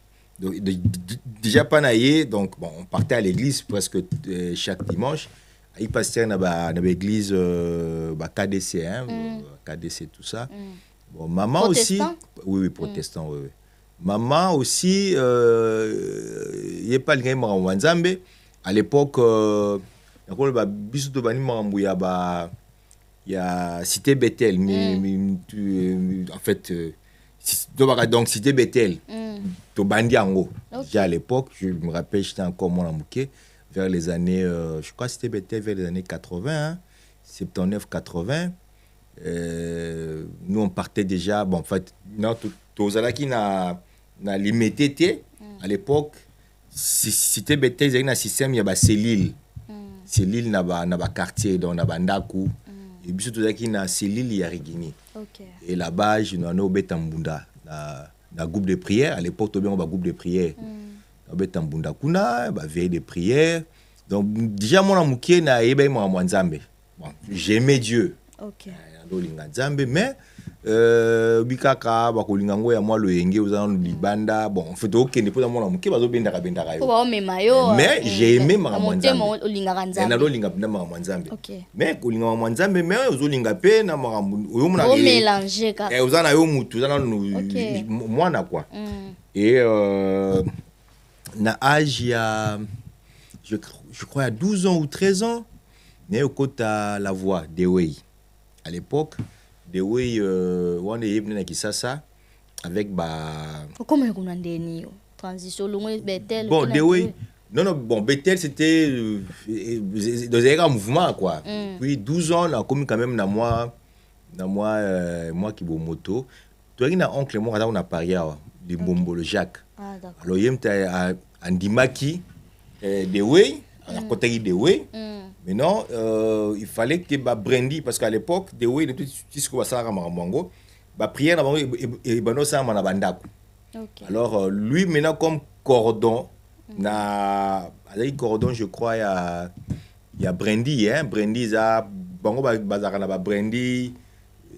Speaker 1: Déjà pas naïe, donc bon, on partait à l'église presque chaque dimanche. Il passait dans l'église KDC, KDC tout ça. Bon, maman
Speaker 2: protestant?
Speaker 1: Aussi, oui, protestant, oui. Maman aussi, il n'y a pas le game en Wanzambe. À l'époque, il y a Cité Bethel, en fait. Donc, Cité Bethel, to Bandiango. Déjà à l'époque, je me rappelle, j'étais encore mon amouké, vers les années, je crois que Cité Bethel vers les années 80, 79-80. Nous, on partait déjà, bon, en fait, tous qui n'a limité, à l'époque, Cité Bethel, il y a un système, il y a Célil. Célil n'a pas quartier, donc il y a Bandakou. Et puis surtout, il y a Célil, il y a Rigini. Et là-bas, je n'en ai pas Betambunda, dans groupe de prière. À l'époque, il y a un groupe de prière. Betambunda kuna, veille de prière. Donc, déjà, mon amouké n'a pas moi Nzambe. Bon, j'aimais Dieu. Mais, bikaka bakolingango ya moi le yenge aux libanda bon en fait ok ne pas mon amouké bazo bendaka mais j'ai aimé ma Nzambe. Mais kolinga ma Nzambe mais ozolinga pe na makambo oyo mona
Speaker 2: mélanger ka
Speaker 1: ozana yo mutu ozana mwana quoi. Et na âge il y a je crois à 12 ans ou 13 ans né au côté la voix Dewey à l'époque Dewey on est venu na Kisasa avec
Speaker 2: comment on a ndeni transition longue Bethel
Speaker 1: bon Dewey non bon Bethel c'était dans un mouvement quoi. Puis 12 ans on a commis quand même na moi qui bon moto toi qui na oncle moi on a parié de Mbombo le Jacques. Alors il y a Andimaki Dewey on a côté Dewey. Maintenant, il fallait que Brandy, parce qu'à l'époque, Dewey, tout ce qu'on va faire à Marambango, prière et ça m'a bandaku. Alors lui maintenant comme cordon, cordon je crois il y a Brandy, Brandy ça bango bazara na Brandy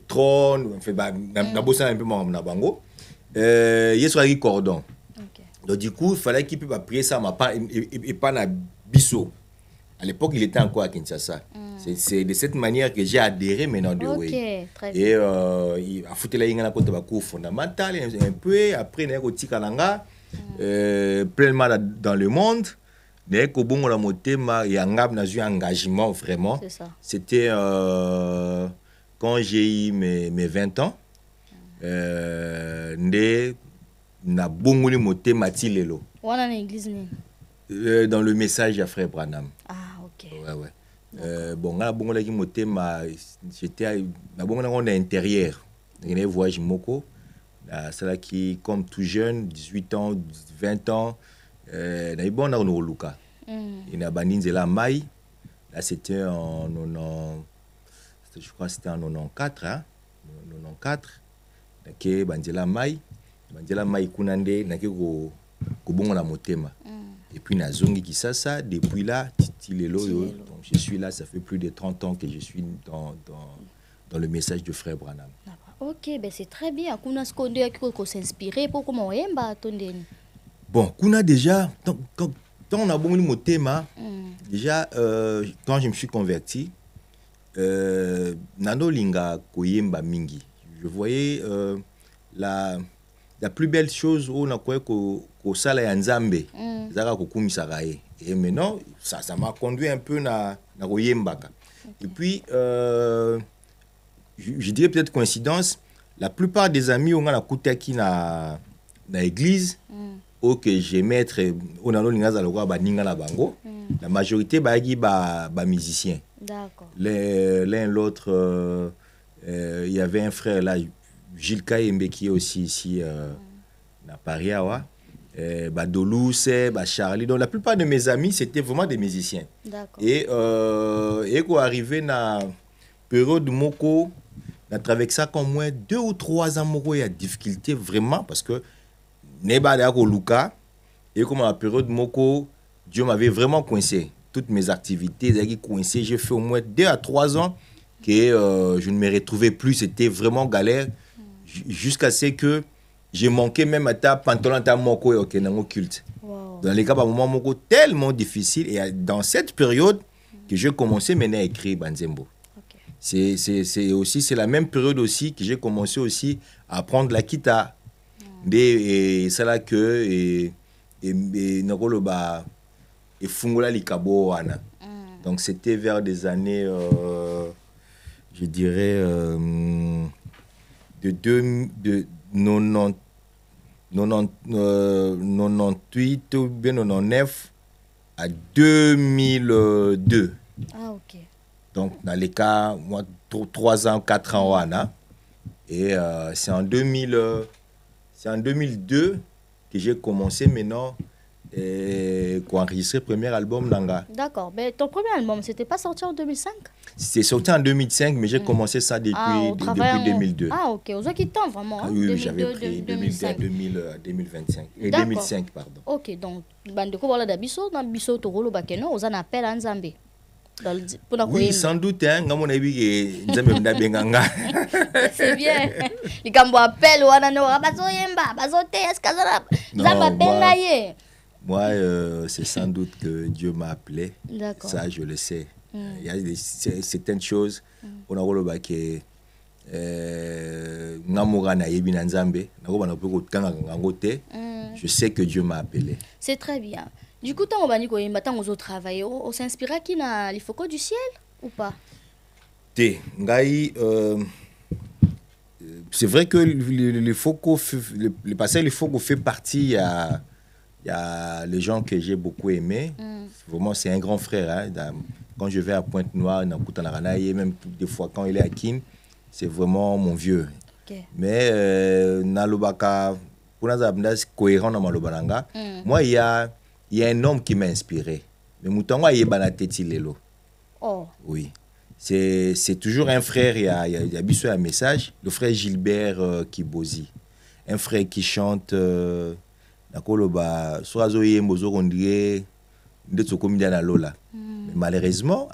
Speaker 1: trône, fait na bossa un peu na bango. Il y a un cordon. Donc du coup, il fallait qu'il puisse prier ça et pas na biso. À l'époque, il était encore à Kinshasa. C'est de cette manière que j'ai adhéré maintenant de Way. Et il a foutu la ingana côté de cours fondamental un peu. Après, il y a un Tikalanga, pleinement dans le monde. Il y a un engagement vraiment. C'était quand j'ai eu mes 20 ans. Na bongoli moté matilelo.
Speaker 2: Wana na église ni.
Speaker 1: Dans le message à frère Branham.
Speaker 2: Ah OK.
Speaker 1: Ouais. Bon na bongola ki moté j'étais na bongola on est intérieur. Dans voyage moko. C'est là qui comme tout jeune, 18 ans, 20 ans, na ibon na no luka. Il na baninze la mai. Là c'était en je crois c'était en 94 hein. 94. Ke banzela mai. Banzela mai kunande na ke ko bongo na motema. Et puis nazongi kisasa depuis là titilelo donc je suis là, ça fait plus de 30 ans que je suis dans le message de frère Branham.
Speaker 2: OK, ben c'est très bien. Kuna skonde ko s'inspirer pour comment yemba tondeni.
Speaker 1: Bon, kuna déjà quand on a bongo motema déjà quand je me suis converti nano linga koyemba mingi. Je voyais la plus belle chose on a quoi ko sala ya nzambe zaka kokumisa rae et maintenant ça m'a conduit un peu na koyembaka. Et puis je dirais peut-être coïncidence, la plupart des amis on a kutaki na église au que j'ai maître on a linga za lokwa baninga na bango la majorité ba musiciens.
Speaker 2: D'accord.
Speaker 1: L'un l'autre il y avait un frère là, Gilles Kayembe, qui est aussi ici à Paris. Badolou, Charlie. Donc la plupart de mes amis, c'était vraiment des musiciens.
Speaker 2: D'accord.
Speaker 1: Et quand arrivé dans la période de Moko, avec ça, comme moins 2 ou 3 ans, Moko, il y a difficulté vraiment parce que Neba Dako Luka, et comme à la période de Moko, Dieu m'avait vraiment coincé. Toutes mes activités, coincé. J'ai fait au moins 2 à 3 ans que je ne me retrouvais plus, c'était vraiment galère jusqu'à ce que j'ai manqué même à ta pantalon à moko et au culte. Dans les cas par moment moko tellement difficile et dans cette période que j'ai commencé maintenant à écrire Banzembo. C'est aussi c'est la même période aussi que j'ai commencé aussi à apprendre la guitare. Et c'est là que et nakolo ba et fungola likabo wana. Donc c'était vers des années je dirais de 98 ou bien 99 à 2002.
Speaker 2: Ah OK.
Speaker 1: Donc dans les cas moi 3 ans 4 ans wana et c'est en 2002 que j'ai commencé maintenant enregistrer le premier album Nanga.
Speaker 2: D'accord, mais ton premier album, c'était pas sorti en 2005?
Speaker 1: C'est sorti en 2005, mais j'ai commencé ça depuis 2002.
Speaker 2: Ah ok, aux qui temps vraiment.
Speaker 1: Ah, oui, j'avais pris 2025 et 2005 pardon.
Speaker 2: Ok, donc bandeko voilà d'abiso dans biso to rolo bakeno aux appel à Nzambe.
Speaker 1: Oui, sans doute hein, ngamo na bibi Nzambe ndabenganga.
Speaker 2: C'est bien. Les gambo appel wana no bazo yemba, bazo te eskazara. Nzamba pengaye.
Speaker 1: Moi, c'est sans doute que Dieu m'a appelé.
Speaker 2: D'accord.
Speaker 1: Ça, je le sais. Il y a certaines choses. On a relevé que je sais que Dieu m'a appelé.
Speaker 2: C'est très bien. Du coup, tant on travaille, on s'inspire qui na les focaux du ciel ou pas?
Speaker 1: C'est vrai que le passé, le focaux fait partie à il y a les gens que j'ai beaucoup aimés. Vraiment, c'est un grand frère. Hein. Quand je vais à Pointe-Noire, même des fois quand il est à Kin, c'est vraiment mon vieux.
Speaker 2: Okay.
Speaker 1: Mais cohérent dans moi, il y a un homme qui m'a inspiré. Mais Moutonga il est lelo.
Speaker 2: Oh.
Speaker 1: Oui. C'est toujours un frère, il y a un message, le frère Gilbert Kibozi. Un frère qui chante malheureusement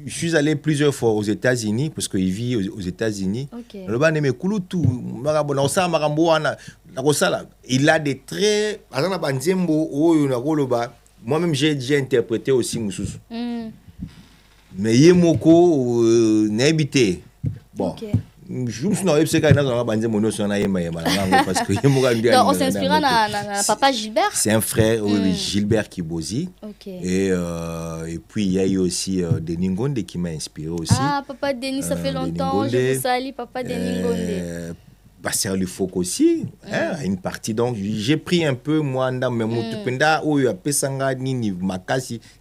Speaker 1: je suis allé plusieurs fois aux États-Unis parce qu'il vit aux États-Unis. Il a des traits. Moi-même, j'ai déjà interprété aussi Moussous. Mais Yemoko n'a habité. Bon. Je me suis dit que
Speaker 2: on s'inspire dans Papa Gilbert.
Speaker 1: C'est un frère, Gilbert Kibozi. Et puis il y a eu aussi Denis Ngonde qui m'a inspiré aussi.
Speaker 2: Ah, Papa Denis, ça fait longtemps. Je vous salue, Papa Denis Ngonde.
Speaker 1: Passer le folk aussi, une partie. Donc j'ai pris un peu, moi,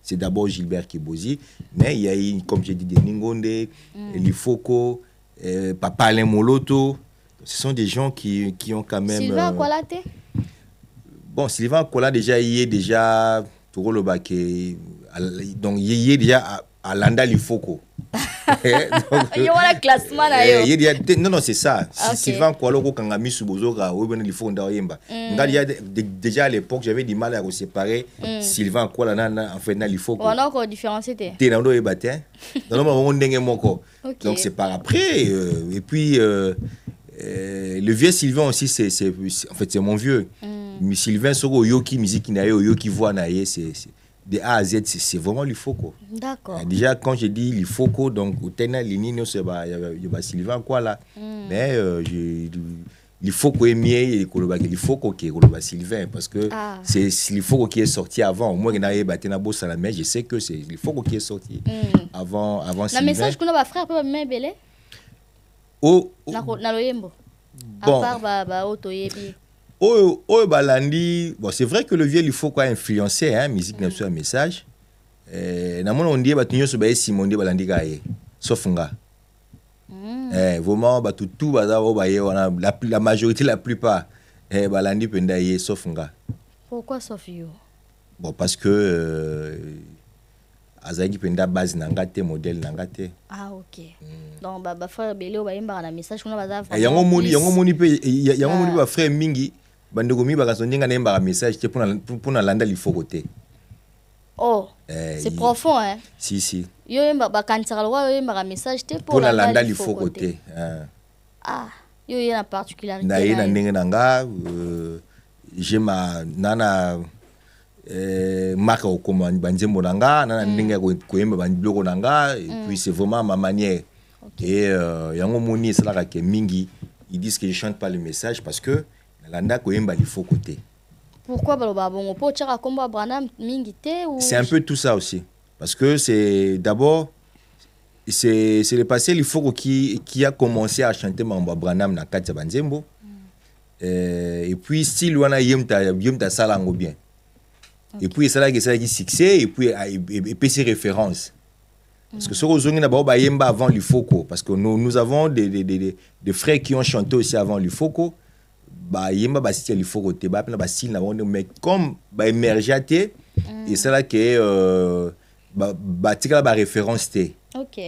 Speaker 1: c'est d'abord Gilbert Kibozi. Mais il y a eu, comme j'ai dit, Denis Ngonde, Lifoko. Papa Alain Moloto, ce sont des gens qui ont quand même.
Speaker 2: Sylvain Akwalate.
Speaker 1: Bon, Sylvain Akwalate déjà il est déjà tout le bac donc il est déjà à Landa Lifoko.
Speaker 2: Il y a le classement là.
Speaker 1: Non, c'est ça. Sylvain Akwalate quand a mis sous Bozoga ou bien Lifoko Ndaoyemba. Déjà à l'époque j'avais du mal à séparer Sylvain Akwalate en fait na Lifoko.
Speaker 2: On a encore différencié.
Speaker 1: Donc c'est par après et puis le vieux Sylvain aussi c'est en fait c'est mon vieux. Mais Sylvain Soro Yoki musique na Yoki voix na c'est de A à Z c'est vraiment Lifoko.
Speaker 2: D'accord.
Speaker 1: Déjà quand je dis Lifoko donc au tena linino c'est ba Sylvain quoi là. Mais il faut qu'on ait il faut qu'on ait Sylvain parce que c'est il faut qui est sorti avant. Moi qui n'avais pas na bossa la mais je sais que c'est il faut qui est sorti avant Sylvain.
Speaker 2: Le message qu'on a frère peut même belé.
Speaker 1: Oh
Speaker 2: na loyembo.
Speaker 1: Bon.
Speaker 2: À part ba otoyebi.
Speaker 1: Balandi, bon c'est vrai que le vieux il faut quoi influencer musique n'a un message. Na mon on dit ba tunyo so ba Simon de balandi gaé. Sofunga. Vraiment tout la majorité la plupart balandi pendaye sauf nga.
Speaker 2: Pourquoi sauf yo?
Speaker 1: Bon parce que azaki penda base nangate modèle nangate.
Speaker 2: Ah OK. Donc ba frère belé ba yimba na message kuna baza
Speaker 1: vraiment. Yango moni ba frère mingi bandeko mi ba kasondinga na yimba message te pour na landa lifo côté.
Speaker 2: Oh, c'est profond, hein?
Speaker 1: Si.
Speaker 2: Yo yemba bakantsaka lowa yo yemba message te
Speaker 1: pour la landa il faut côté.
Speaker 2: Ah, yo yena particularité.
Speaker 1: Na yena ndenge nanga j'ai ma nana maka okomani banzembo nanga nana ndenge ko yemba bandoko nanga et puis c'est vraiment ma manière. Et yango moni sala ka mingi ils disent que je chante pas le message parce que la landa ko yemba il faut côté.
Speaker 2: Pourquoi baloba bongo po tchaka komba Branham mingité ou
Speaker 1: c'est un peu tout ça aussi parce que c'est d'abord c'est le passé il faut qui a commencé à chanter Mamba Branham na Katia Banzembo et puis style wana yemta salango bien et puis ça là qui succès et puis ses références parce que ce que na ba yemba avant l'Ifoko parce que nous avons des frères qui ont chanté aussi avant l'Ifoko ba yemba ba style Ifoko te ba na ba style na mais comme ba émerger et c'est là que ba tika ba référence te.
Speaker 2: OK.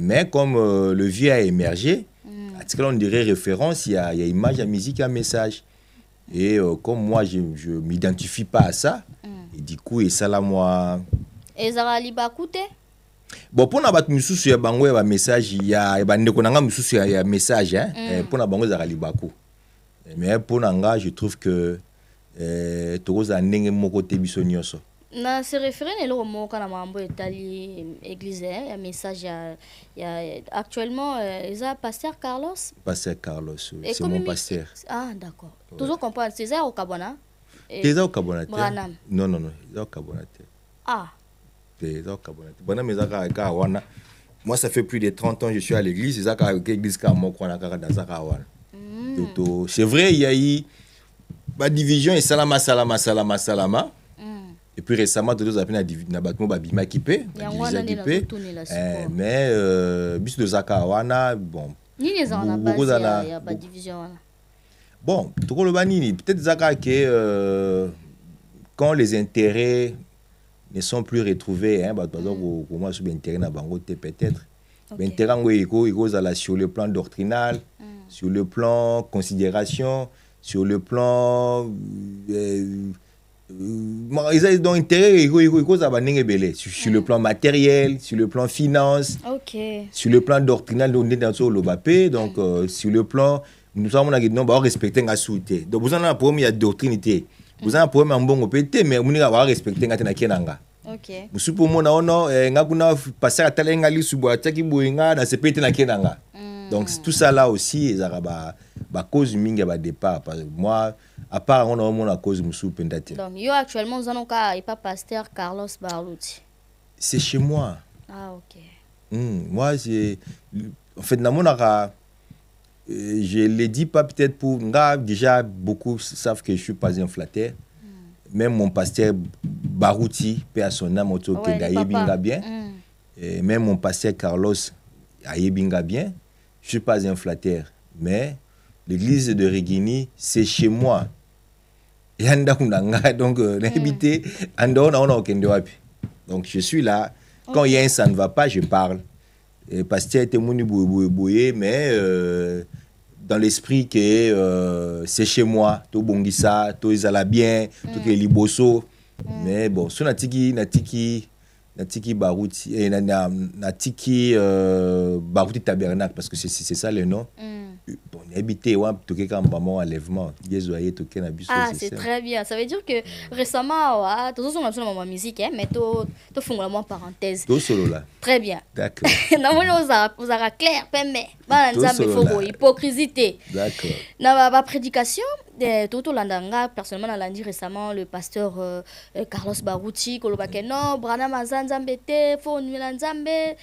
Speaker 1: Mais comme le vieux a émergé, on dirait référence, il y a image, il y a musique, il y a message. Et comme moi, je ne m'identifie pas à ça, et du coup, et ça là, moi.
Speaker 2: Et ça va l'écouter?
Speaker 1: Bon, pour nous, il y a un message, il y a un message, pour nous, il y a un mais pour nous, je trouve que tout ça, c'est
Speaker 2: na se référer le mot quand mambo etali église un message il y a actuellement ça pasteur Carlos c'est
Speaker 1: mon pasteur.
Speaker 2: Ah d'accord toujours comprendre César au Cabona
Speaker 1: César au Cabona non César au Cabona César au Cabona bona mezaka wana moi ça fait plus de 30 ans je suis à l'église César à l'église ka moko na kaka dans wana c'est vrai il y a eu ba division et salama et puis récemment tous appelé na batmo ba bima kipé mais bis de zakawana bon
Speaker 2: ni les en a base il y a pas division
Speaker 1: bon tout le banini peut-être zaka que quand les intérêts ne sont plus retrouvés par exemple pour moi sur intérêt na bango peut-être intérêt ngo sur le plan doctrinal sur le plan considération sur le plan ils ont intérêt sur le plan matériel, sur le plan finance, sur le plan doctrinal, donc sur le plan, nous avons respecté la souté. Donc vous avez un problème, il y a doctrine, vous avez un problème en bon pété, mais vous avez respecté la kenanga.
Speaker 2: Ok.
Speaker 1: Vous pour moi, on a passé à Talengali sous Boataki Bouinga, dans ce pété na kenanga. Donc tout ça là aussi, ils ont cause mingi à départ. Moi, à part on a mon cause musu pendate.
Speaker 2: Donc yo actuellement nous allons pas pasteur Carlos Barouti.
Speaker 1: C'est chez moi.
Speaker 2: Ah ok.
Speaker 1: Moi c'est en fait dans mon je l'ai dit pas peut-être pour déjà beaucoup savent que je suis pas un flatteur. Même mon pasteur Barouti, paix à son âme, binga bien. Et même mon pasteur Carlos binga bien. Je suis pas un flatteur, mais l'église de Regini, c'est chez moi. Donc, donc, je suis là. Quand il y a un ça ne va pas, je parle. Le pasteur était mouni boué, mais dans l'esprit que c'est chez moi. Tout bongisa, tout isala bien, tout est liboso. Mais bon, sur Natiki Barouti, Natiki Barouti Tabernacle, parce que c'est ça le nom. Bon, habité enlèvement.
Speaker 2: Ah, c'est très bien. Ça veut dire que récemment, tout ça, on a ma musique, mais tu fais la parenthèse.
Speaker 1: Tout solo là.
Speaker 2: Très bien.
Speaker 1: D'accord.
Speaker 2: Vous avez clair, mais il faut hypocrisie.
Speaker 1: D'accord.
Speaker 2: Dans ma prédication, tout l'andanga personnellement on l'a dit récemment le pasteur Carlos Barouti kolobake non Branham azanzambete fo nuila nzambe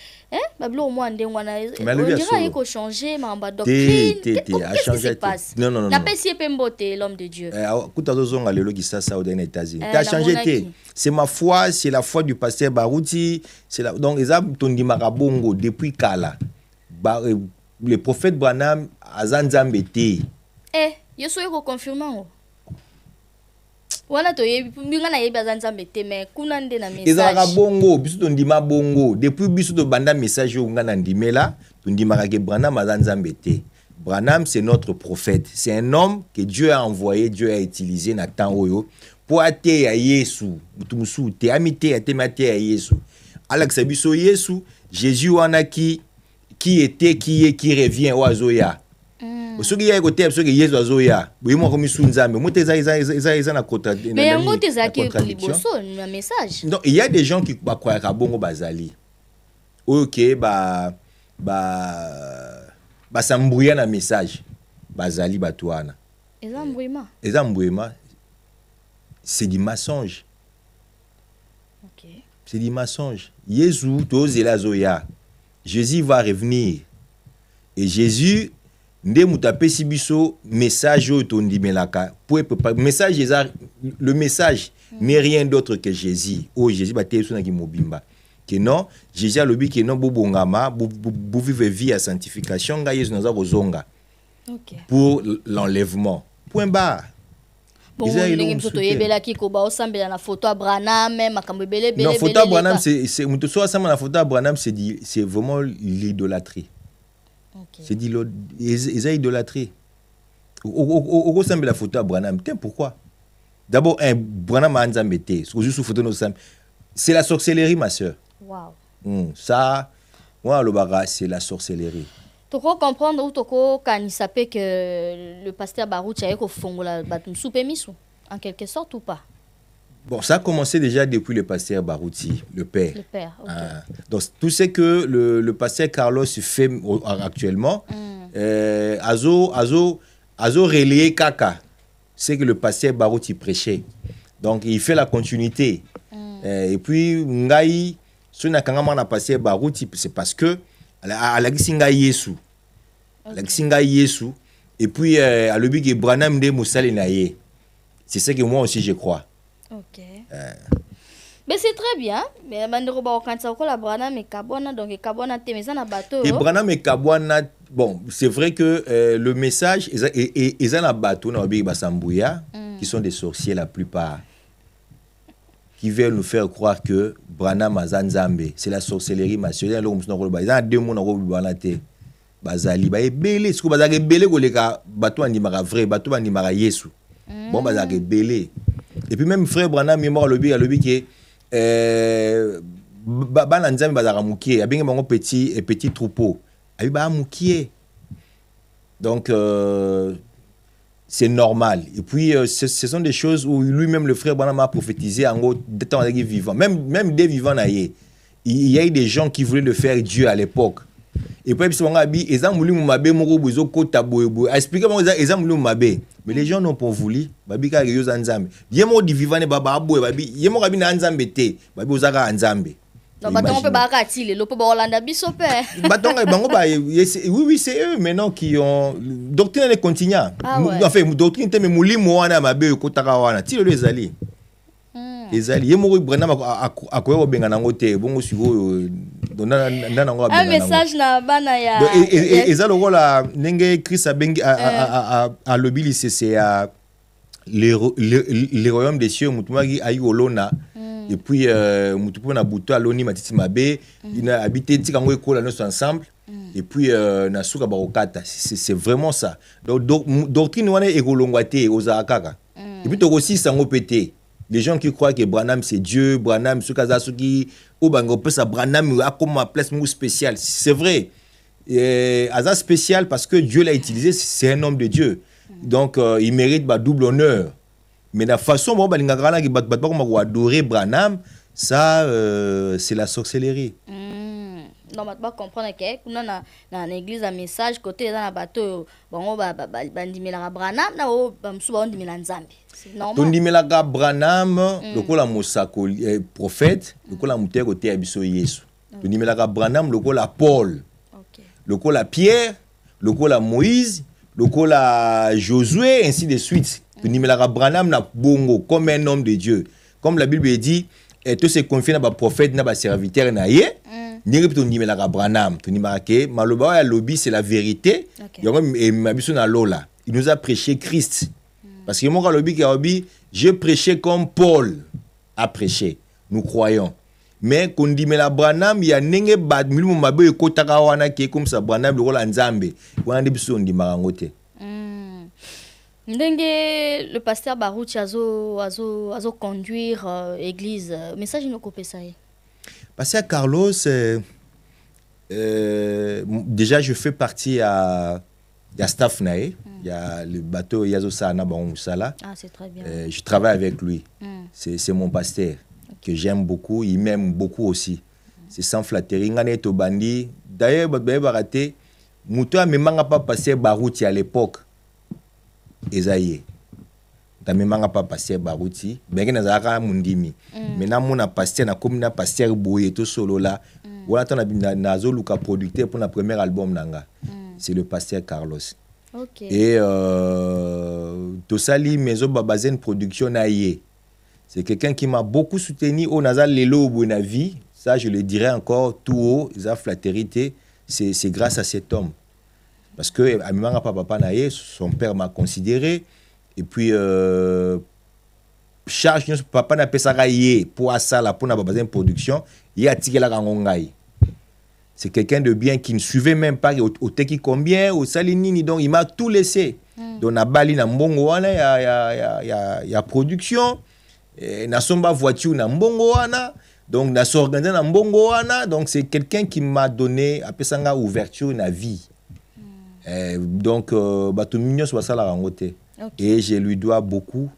Speaker 2: bablo moi ndengwana on dirait qu'il changer ma doctrine qu'est-ce qui se passe
Speaker 1: non
Speaker 2: n'a pas si pembote l'homme de Dieu
Speaker 1: kutazozonga lelo kisasa aux États-Unis t'as changé c'est ma foi, c'est la foi du pasteur Barouti, c'est la donc exemple tondi marabongo depuis kala le prophète Branham azanzambete
Speaker 2: je suis confirmant. Wana to binga na yebi azanzambe te mais kuna nde na message.
Speaker 1: Ezaka bongo biso to ndima bongo depuis biso to banda message yo ngana ndimela to ndimaka ke Branham azanzambe te. Branham c'est notre prophète, c'est un homme que Dieu a envoyé, Dieu a utilisé na temps oyo pour ater ya Yesu, mutumusu te amite atemate ya Yesu. Alaksa biso Yesu, Jésus wana qui était qui est qui revient au azoya. Soki ya côté soki Yesu azoya boyimo ko misunzambe moteza na kota
Speaker 2: mais yango tezaki liboso na message
Speaker 1: non il y a des gens qui croient bongo bazali OK sambouya na message bazali batwana ezambouema c'est du mensonge.
Speaker 2: OK
Speaker 1: c'est du mensonge. Yesu tozela azoya Jésus va revenir et Jésus nde mutapesi biso message au tondimelaka pour message le message n'est rien d'autre que Jésus Jésus ba teso na ki mobimba que non Jésus a lobi que non bobongama bu vivre vie à sanctification nga Yesu naza kozonga pour l'enlèvement point barre.
Speaker 2: Bon ndenge mtoto yebela kiko ba osambela na photo à Branham makambo belé
Speaker 1: non photo à Branham c'est mtoto asamba na photo à Branham c'est vraiment l'idolâtrie. Okay. C'est dit ils ont idolâtré. Au semble la photo à Branham. Pourquoi? D'abord un Branham a nzambete. C'est la sorcellerie ma sœur.
Speaker 2: Wow.
Speaker 1: Ça moi le baga c'est la sorcellerie.
Speaker 2: Tu peux comprendre ou toko kanisa pe que le pasteur Barouti a ko fongola batun soupemisu en quelque sorte ou pas?
Speaker 1: Bon, ça a commencé déjà depuis le pasteur Barouti, le père.
Speaker 2: Le père, ok.
Speaker 1: Donc, tout ce que le pasteur Carlos fait actuellement, Azo relayé Kaka, c'est que le pasteur Barouti prêchait. Donc, il fait la continuité. Et puis, Ngai, ce n'a qu'un moment pasteur Barouti, c'est parce que Alagisinga Yesu. Alagisinga Yesu. Et puis, à l'objet que Branham de Moussali Naye. C'est ce que moi aussi je crois.
Speaker 2: OK. Mais c'est très bien. Mais bandero ba okantsa ko la Branham et Kabwana donc Kabwana temeza na bateau.
Speaker 1: Et Branham et Kabwana bon, c'est vrai que le message ils en a bateau na obi basambouya qui sont des sorciers la plupart qui veulent nous faire croire que Branham azanzambe, c'est la sorcellerie massionnelle là on ko ba ils ont deux mots na ko banate. Bazali ba ebele ce ko bazali ebele ko leka bateau andimaka vrai bateau andimaka Yesu. Bon bazali ebele Et puis même frère Branham mémoire lobby qui bana nzambe bazara mukie abenge bango petit troupeau abi ba mukie. Donc c'est normal. Et puis ce sont des choses où lui-même le frère Branham a prophétisé en gros de temps vivant. Même des vivants il y a eu des gens qui voulaient le faire Dieu à l'époque. Et puis ils ont voulu expliquer mais les gens n'ont pas voulu. Babi ka yo nzambe. Yemo di vivane baba aboy babi yemo kabi na nzambe te. Babi ozaka nzambe.
Speaker 2: Donc baton pe baka tile lo pe ba Holanda biso pe.
Speaker 1: Baton bango ba oui c'est eux maintenant qui ont doctrine les continents. Enfin doctrine te me mulimo wana mabe ko taka wana. Ti le ezali. Ezali yemo Branham akoyo benga nango te bongo siko dona nango benga.
Speaker 2: Un message na bana ya.
Speaker 1: Ezalo kola nenge Christ abengi a lobby c'est les royaumes des cieux mutumaki ayi olona. Et puis mutupo na buto aloni matiti mabe ina habité tikango ekola nous ensemble. Et puis na suka barokata c'est vraiment ça. Donc doctrine wana ekolongwa te ozakaka. Et puis aussi sango pété. Les gens qui croient que Branham c'est Dieu, Branham sukaza suki ou bango pesa Branham a comme ma place spéciale. C'est vrai. Asa spécial parce que Dieu l'a utilisé, c'est un homme de Dieu. Donc il mérite double honneur. Mais la façon dont on adorer Branham, ça c'est la sorcellerie.
Speaker 2: Non, mais tu comprendre que dans l'église un message côté dans la bateau bon bandimela Branham na o bamsu bandimela Nzambe. C'est normal.
Speaker 1: Tondimela Branham lokola mosako prophète, lokola muté côté abiso Yesu. Tondimela Branham lokola Paul. Lokola Pierre, lokola Moïse, lokola Josué ainsi de suite. Tondimela Branham na bongo comme un homme de Dieu. Comme la Bible dit, tout se confie na ba prophète na ba serviteur na ye. Branham, maloba ya lobby c'est la vérité. Il nous a prêché Christ. Parce que moi lobby je prêchais comme Paul a prêché. Nous croyons. Mais quand dit la Branham il y a nenge bad milimu mabe ekotaka wana qui comme ça Branham le rôle nzambe. Wana biso ndi marangote.
Speaker 2: Ndenge le pasteur Baruti azo conduire église message nous copé ça.
Speaker 1: Parce que Carlos, déjà je fais partie à staff nae, il y a le bateau Yazo Sana Moussala.
Speaker 2: Ah, c'est très bien.
Speaker 1: Je travaille avec lui. C'est mon pasteur que j'aime beaucoup, il m'aime beaucoup aussi. C'est sans flatterie. Ngane to bandi. D'ailleurs, baraté, Moutoua me manga pas passer Barouti à l'époque. Esaïe. Tamemanga pas passer Barouti mais que nazaka mundimi maintenant mon pasteur na comme na pasteur boye to solo là voilà ton nazo luka producteur pour la premier album nanga c'est le pasteur Carlos. Et to sali maison babazen production naie c'est quelqu'un qui m'a beaucoup soutenu au nazal lelo bona vie ça je le dirai encore tout haut za flatérité c'est grâce à cet homme parce que amemanga papa naie son père m'a considéré. Et puis, charge notre papa n'a pas ça pour ça là pour n'a pas besoin de production. Il a tiré la gangongai. C'est quelqu'un de bien qui ne suivait même pas au teki combien au salinini donc il m'a tout laissé. Donc na bali na mbongo wana ya production na somba voiture na mbongo wana donc na s'organiser na mbongo wana donc c'est quelqu'un qui m'a donné après ça ouverture na vie. Donc bato mignon soit ça la rangote. Et je lui dois beaucoup.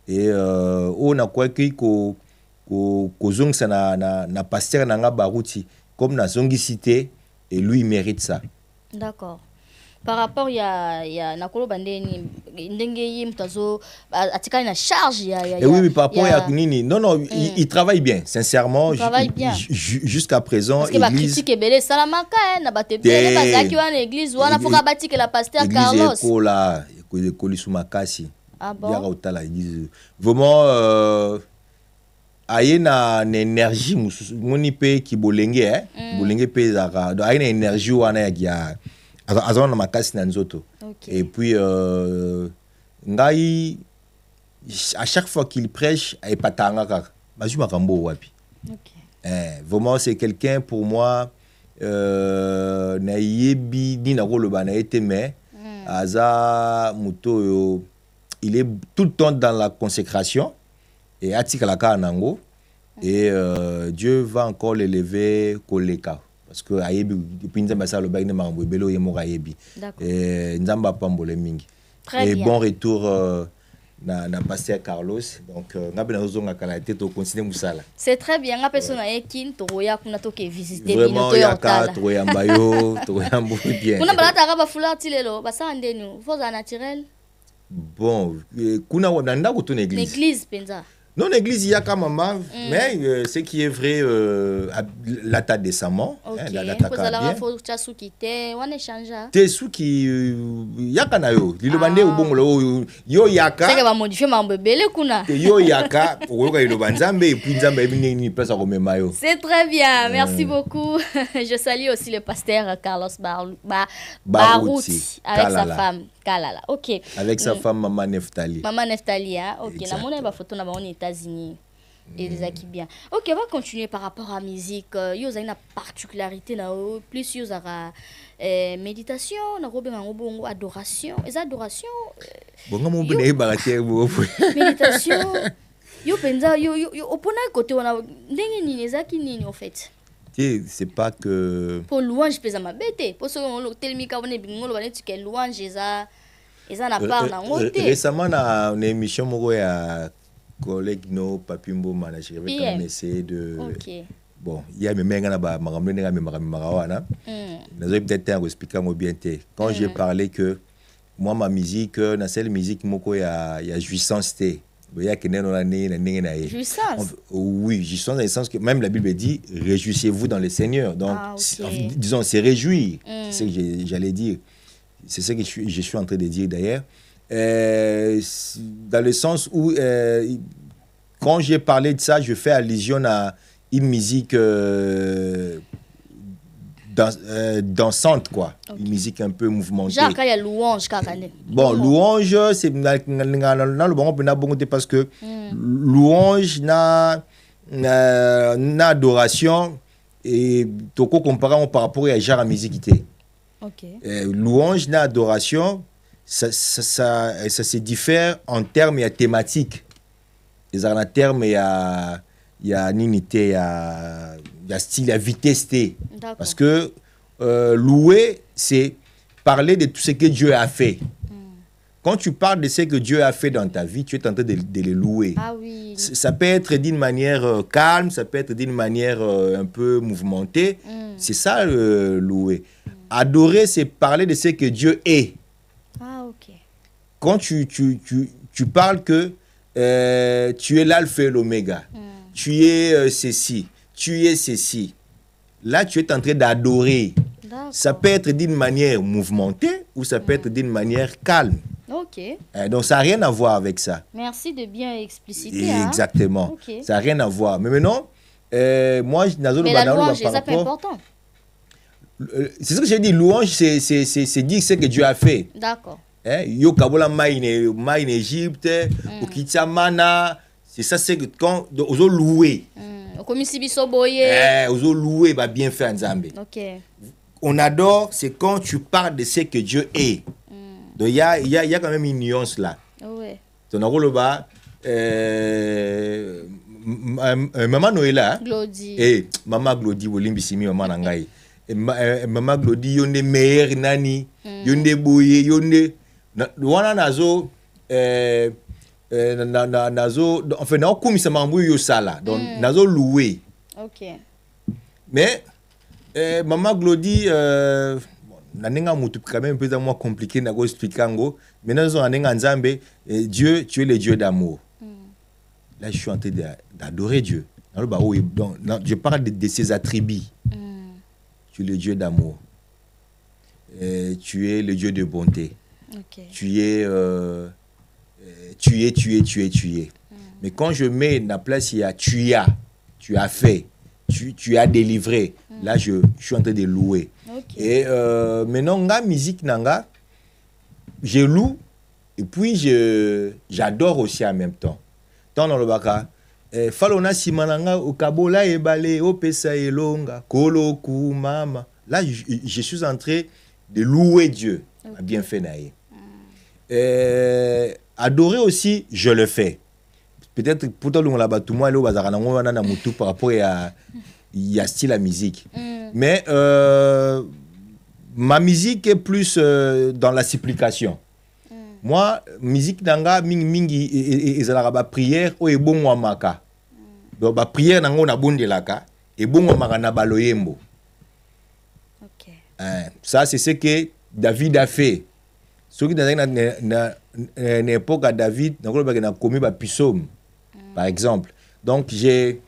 Speaker 1: Et on a quoi que zong ça na pasteur nanga Barouti comme na zongi cité et lui il mérite ça.
Speaker 2: D'accord. Par rapport ya nakolo bandeni ndenge yimtazo atikali na charge ya
Speaker 1: oui par rapport à nini non il travaille bien sincèrement jusqu'à présent
Speaker 2: parce que ba critique ebele salamaka na batebele bazaki wana église wana foka batike la pasteur Carlos
Speaker 1: écola makasi ya otala église vraiment aye na énergie moni pe ki bolenge bolenge pe zaka do aye na énergie wana ya azona makasi na nzoto. Et puis ngai à chaque fois qu'il prêche ay patanga kaka bazuma kambo wapi. Vraiment c'est quelqu'un pour moi na yebi ni na koloba na été mais aza muto il est tout le temps dans la consécration et atikalaka nango et Dieu va encore l'élever koleka parce que ayebi depuis nzamba ça le bagné mambo belo yemo ayebi et nzamba pambole mingi. Et bon retour na pasteur Carlos donc ngabena ozonga kala tete to continuer musala.
Speaker 2: C'est très bien nga personne ekin to ya kuna to ke visiter
Speaker 1: bino to yaka to yamba yo to yambo bien.
Speaker 2: Kuna balata ka ba fulati lelo basa ndenu foza naturel.
Speaker 1: Bon kuna wanda ko to
Speaker 2: l'église penza.
Speaker 1: Non, l'église, il y a quand même, mais ce qui est vrai, la tête décemment.
Speaker 2: Ok,
Speaker 1: la
Speaker 2: vous allez faire Tchasukite, on échange.
Speaker 1: Tesuki, il y a quand même, il y a bon yo yaka.
Speaker 2: C'est que va modifier mon bébé le kuna.
Speaker 1: Yo yaka, on va y le banzambe et puis nzambe ni place à remettre mayo.
Speaker 2: C'est très bien, merci beaucoup. Je salue aussi le pasteur Carlos Barouti avec sa femme. Kalala. Ok.
Speaker 1: Avec sa femme Maman Neftali.
Speaker 2: Maman Neftali, hein. Ok. La monnaie va photo aux États-Unis. Et les acquis bien. Ok, on va continuer par rapport à la musique. Il y a une particularité là. Plus il y a méditation, adoration. Les adorations.
Speaker 1: Bon, comment on peut les barater
Speaker 2: méditation. Yo penza yo opona côté on a ndenge nini ezaki nini en fait.
Speaker 1: C'est pas que
Speaker 2: pour louange pesa mabete pour ce on telemika on est bingolo ba netu ke louange eza na part na ngote.
Speaker 1: Récemment na une émission moko ya collègue no Papimbo manager avec quand même essayer de bon il y a même ngana ba makambo ndenge marawana nazo peut-être expliquer mo bien té quand j'ai parlé que moi ma musique na celle musique moko ya jouissance té.
Speaker 2: Jouissance.
Speaker 1: Oui, jouissance dans le sens que même la Bible dit réjouissez-vous dans le Seigneur. Donc, disons, c'est réjouir. C'est ce que j'allais dire. C'est ce que je suis en train de dire d'ailleurs. Dans le sens où, quand j'ai parlé de ça, je fais allusion à une musique dansante, quoi. Une musique un peu mouvementée.
Speaker 2: Genre, quand il y a louange,
Speaker 1: bon, louange, c'est dans le bon, on peut parce que louange, na adoration, et toko comparant par rapport à genre à musique. Louange, na adoration, ça se diffère en termes et thématiques. Les en termes, il y a unité, il y a style, il y a vitesse. Parce que louer, c'est parler de tout ce que Dieu a fait. Quand tu parles de ce que Dieu a fait dans ta vie, tu es en train de le louer.
Speaker 2: Ah oui.
Speaker 1: Ça peut être d'une manière calme, ça peut être d'une manière un peu mouvementée. C'est ça louer. Adorer, c'est parler de ce que Dieu est.
Speaker 2: Ah ok.
Speaker 1: Quand tu parles que tu es l'alpha et l'oméga, tu es ceci, tu es ceci. Là, tu es en train d'adorer. Ça peut être d'une manière mouvementée ou ça peut être d'une manière calme.
Speaker 2: Ok.
Speaker 1: Donc, ça n'a rien à voir avec ça.
Speaker 2: Merci de bien expliciter.
Speaker 1: Exactement.
Speaker 2: Okay.
Speaker 1: Ça n'a rien à voir. Mais maintenant, moi,
Speaker 2: mais la louange, c'est important.
Speaker 1: C'est ce que j'ai dit. Louange, c'est dire ce que Dieu a fait.
Speaker 2: D'accord.
Speaker 1: Yo kabola mai en Égypte, au Kitsamana. C'est ça, c'est que quand on a loué. On a loué, bah bien fait Nzambe. On adore, c'est quand tu parles de ce que Dieu est. Donc il y a quand même une nuance là.
Speaker 2: Ouais.
Speaker 1: Ton rôle bas, maman Noëlla.
Speaker 2: Glody.
Speaker 1: Maman Glody, Wolimbisimi, maman Nangai. Maman Glody, yonde meilleur nani, yonde boye, yonde. Wana nazo. Nazo enfin na komi sa mambu yo sala donc nazo loué.
Speaker 2: OK.
Speaker 1: Mais maman Glody na nenga mutu quand même un peu moins compliqué na go expliquer ngo mais nazo na nenga Nzambe Dieu tu es le Dieu d'amour. Là je suis en train d'adorer Dieu. Donc je parle de ses attributs. Tu es le Dieu d'amour. Tu es le Dieu de bonté.
Speaker 2: OK.
Speaker 1: Tu es Mais quand je mets dans la place, il y a tu as fait, tu as délivré. Là, je suis en train de louer.
Speaker 2: Okay.
Speaker 1: Et maintenant, la musique, je loue et puis j'adore aussi en même temps. Dans le baka, falona simananga okabola ebale opesa elonga koloku mama. Là, je suis en train de louer Dieu. Okay. Bien fait naïe. Adorer aussi, je le fais. peut-être pour tout le monde là-bas, tout le monde par rapport à style la musique. Mais ma musique est plus dans la supplication. Moi, musique nanga mingi ezalaka ba prière o ebongo maka. Donc ba prière nanga na bondelaka ebongo maka na baloyembo.
Speaker 2: OK.
Speaker 1: Ça c'est ce que David a fait. Ce qui dans une époque à David, na commis ba psaume par exemple. Donc c'est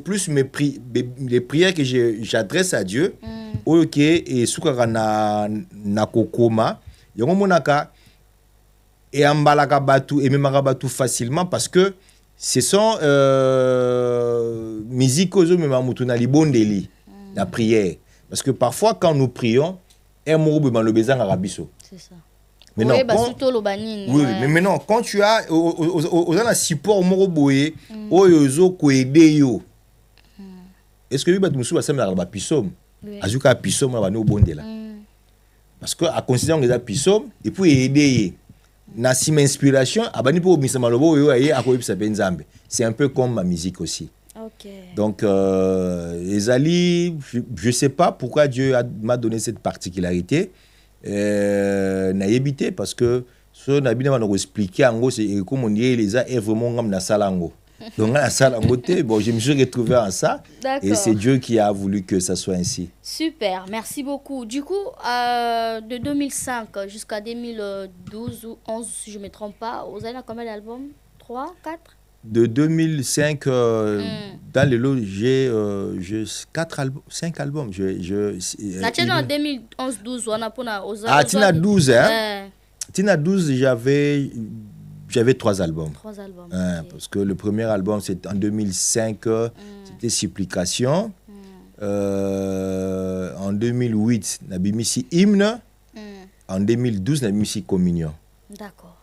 Speaker 1: plus les prières que j'adresse à Dieu. OK et soukaka na kokoma. Yango monaka et ambalaka batu et memaka batu facilement parce que ce sont musique ozo mema mutu na libondeli la prière parce que parfois quand nous prions un mot be le bezang arabiso.
Speaker 2: C'est ça.
Speaker 1: Mais non,
Speaker 2: oui,
Speaker 1: mais maintenant quand tu as aux un support moro boye oyozo ko aider yo. Est-ce que lui bat musu ba semela ba pisom azuka pisom ba no bondela. Parce que à considérer que les psaumes et puis aider na si inspiration abani pour misa malobo yo aye akoyi sa benzambe. C'est un peu comme ma musique aussi.
Speaker 2: OK.
Speaker 1: Donc Ezali, je sais pas pourquoi Dieu m'a donné cette particularité na yebité parce que ce na bina va nous expliquer en gros c'est comme on dit les a est vraiment comme na salango. Donc à ça, bon, je me suis retrouvé en ça. Et c'est Dieu qui a voulu que ça soit ainsi.
Speaker 2: Super, merci beaucoup. Du coup, de 2005 jusqu'à 2012 ou 11, si je ne me trompe pas, vous avez combien d'albums? 3, 4?
Speaker 1: De 2005, dans les lots, j'ai 5 albums.
Speaker 2: En 2011-12, on a pour
Speaker 1: Tina 12, hein? Tina 12, j'avais 3 albums.
Speaker 2: 3 albums.
Speaker 1: Parce que le premier album, c'était en 2005, c'était Supplication. En 2008, Nabimisi Hymne. En 2012, Nabimisi Communion.
Speaker 2: D'accord.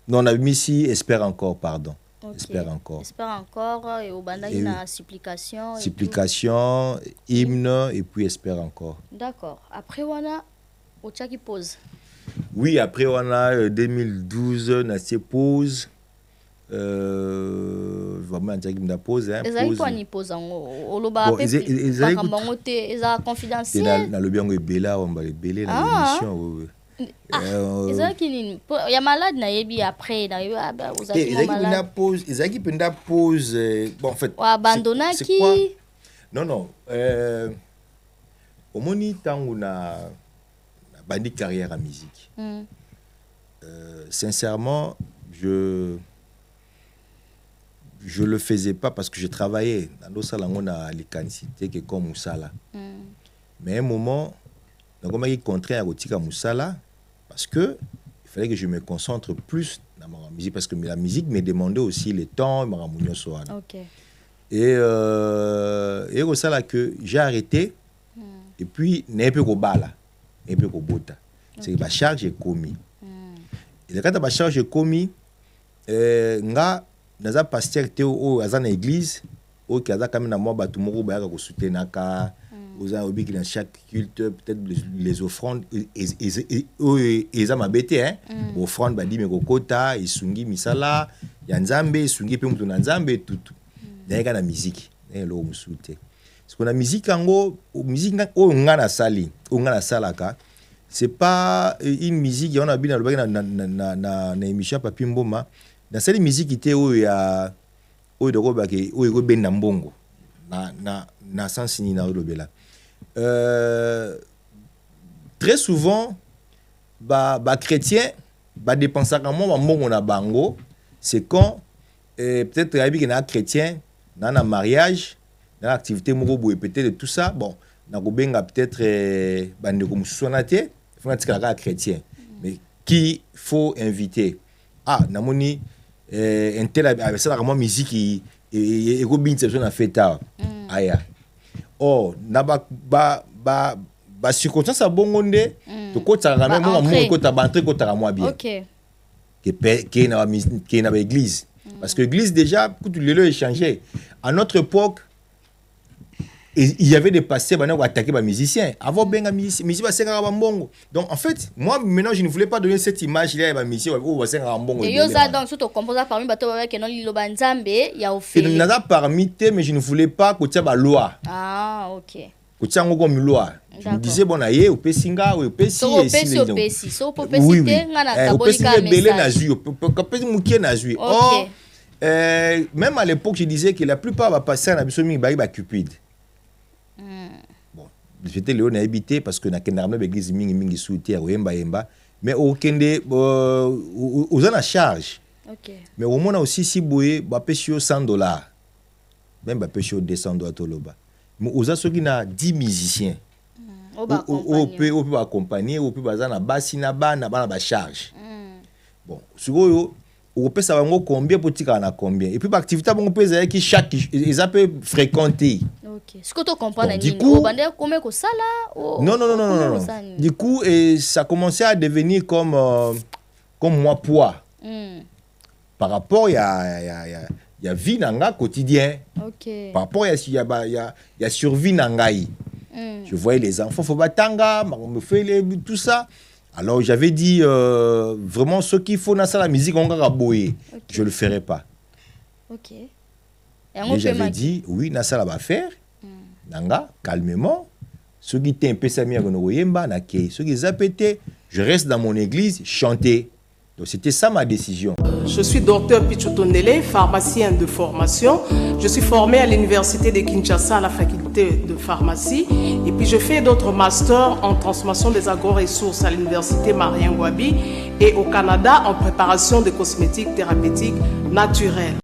Speaker 1: Non, Nabimisi Espère encore, pardon.
Speaker 2: Okay.
Speaker 1: Espère encore.
Speaker 2: Espère encore, et au banda, il y a Supplication.
Speaker 1: Supplication, Hymne, et puis Espère encore.
Speaker 2: D'accord. Après, on a Ocha qui pose.
Speaker 1: Oui, après on a 2012, on a ces pauses. Vraiment, on a pause.
Speaker 2: Ils quoi ni pause ils ont confidentiel.
Speaker 1: Dans le bien Bella, on va les Bella dans l'émission.
Speaker 2: Ils ont qui il y a malade na yebi après na vous avez
Speaker 1: malade. Ils ont qui pendant pause. Bon en fait.
Speaker 2: Abandonner qui?
Speaker 1: Non. Au moni temps on a bandi carrière en musique. Sincèrement, je le faisais pas parce que je travaillais dans nos salles on a les quantités que comme Moussala. Mais à un moment, donc j'ai contraint à Rotika Moussala parce que il fallait que je me concentre plus dans ma musique parce que la musique me demandait aussi le temps, ma ramunio soana.
Speaker 2: OK.
Speaker 1: Et au ça là que j'ai arrêté et puis n'est peu au bala. Et puis Kobota. C'est la charge est commis. Et quand la charge est commis, nga naza pasteur théo à dans l'église, au kaza quand même moi batu moko ba ko soutenir ka aux obi qui dans chaque culte peut-être les offrandes et ça m'a bêté hein. Offrande ba di me kokota, isungi misala, ya nzambe, isungi pe mutu na nzambe tout. D'ailleurs la musique, lo musuté. Parce que la musique musique ngana sali, ngana salaka, c'est pas une musique on a bien na émission Papi Mboma. Dans cette musique qui était où il y a de roba qui où il ben mbongo na sens ni na lobela. Très souvent ba chrétien ba dépenser quand moi mbongo na bango, c'est quand peut-être avec un chrétien dans un mariage dans l'activité moko boye peut-être tout ça bon na kobenga peut-être bande comme sonate faut na chrétien mais qui faut inviter namoni un tel avec ça vraiment musique et go bin c'est na feta aya na ba circonstance a bongonde to kota quand même mo kota bantre kota moi bien
Speaker 2: OK
Speaker 1: que na musique que na église parce que l'église déjà tout le échangé à notre époque Et il y avait des pasteurs qui attaquaient les musiciens. Avant, ben, musiciens, c'est un bongo. Donc, en fait, moi, maintenant, je ne voulais pas donner cette image-là à les musiciens. C'est un bongo.
Speaker 2: Et yoza, donc, surtout, composé parmi les bateaux qui ont l'Iloba Nzambe, il y a offert.
Speaker 1: Il y en a parmi eux, mais je ne voulais pas que tu aies la loi.
Speaker 2: Ah, ok.
Speaker 1: Que tu aies une loi. Je me disais, bon, aïe, au Pessinga, au Pessi.
Speaker 2: So, au Pessi, au Pessi. So, au Pessi,
Speaker 1: oui.
Speaker 2: Au
Speaker 1: Pessi, belé nazui. Au Pessi, mouké nazui.
Speaker 2: Ok.
Speaker 1: Même à l'époque, je disais que la plupart va passer à Nabissomi, bah, Cupide. Bon, j'étais Léon habité parce que na kendarme l'église mingi souté à Yemba, mais au Kende, aux en charge.
Speaker 2: Ok.
Speaker 1: Mais au moins aussi si boué, bah pêcher $100, même bah pêcher $200 toloba. Mais aux a ceux qui na 10 musiciens. On peut accompagner, on peut baser na basi na ba charge. Bon, sur on peut savoir combien petit qu'on a combien. Et puis l'activité on peut dire que chaque ils appellent fréquenter.
Speaker 2: OK. Ce que tu comprends
Speaker 1: bon, du coup,
Speaker 2: combien que ça là
Speaker 1: non. Du coup ça commençait à devenir comme moi poids. Par rapport il y a vie nanga quotidien.
Speaker 2: OK.
Speaker 1: Par rapport il y a survie nangai. Je voyais les enfants faut batanga, on me fait tout ça. Alors j'avais dit vraiment ce qu'il faut dans la musique on va boyer. Je le ferai pas.
Speaker 2: OK.
Speaker 1: Et j'avais dit oui, Nassala va faire. Nanga calmement. Ceux qui étaient un peu sami à Gonoyemba naké, ceux qui zapété, je reste dans mon église chanter. Donc c'était ça ma décision.
Speaker 11: Je suis docteur Pichotondele, pharmacien de formation. Je suis formé à l'université de Kinshasa à la faculté de pharmacie. Et puis je fais d'autres masters en transformation des agro-ressources à l'université Marien Ngouabi et au Canada en préparation de cosmétiques thérapeutiques naturelles.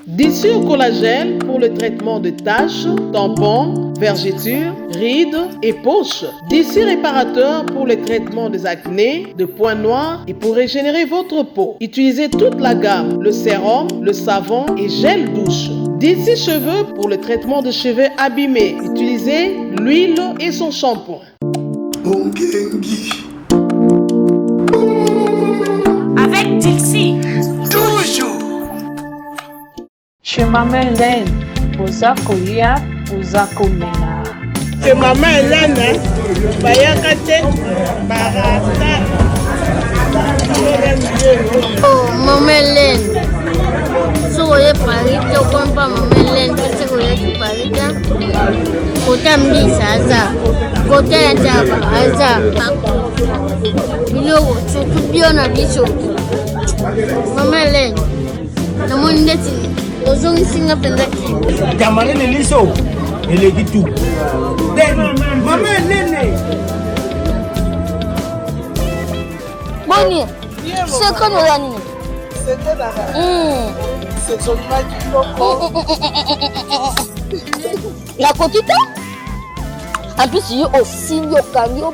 Speaker 12: D'ici au collagène pour le traitement de taches, tampons, vergetures, rides et poches. D'ici réparateur pour le traitement des acnés, de points noirs et pour régénérer votre peau. Utilisez toute la gamme, le sérum, le savon et gel douche. D'ici cheveux pour le traitement de cheveux abîmés. Utilisez l'huile et son shampoing.
Speaker 13: Avec Dixie. Toujours. Chez Maman Hélène, Oza Kolia, Oza Komena.
Speaker 14: Chez Maman Hélène, Bayakate, Barata.
Speaker 15: Oh, Maman Hélène. Si vous voyez Paris, tu ne comprends pas Maman Hélène, si vous voyez Paris, côté Mdi Saza, côté Aza, surtout bien à Bicho. Maman Hélène, na mon ndeti. Ozongi singa pendaki.
Speaker 5: Tamale ne liso. Ele gitu. Maman Hélène.
Speaker 15: Boni. C'est quoi nos amis?
Speaker 14: C'était là. C'est son
Speaker 15: La cotita? En plus, il y a aussi le camion,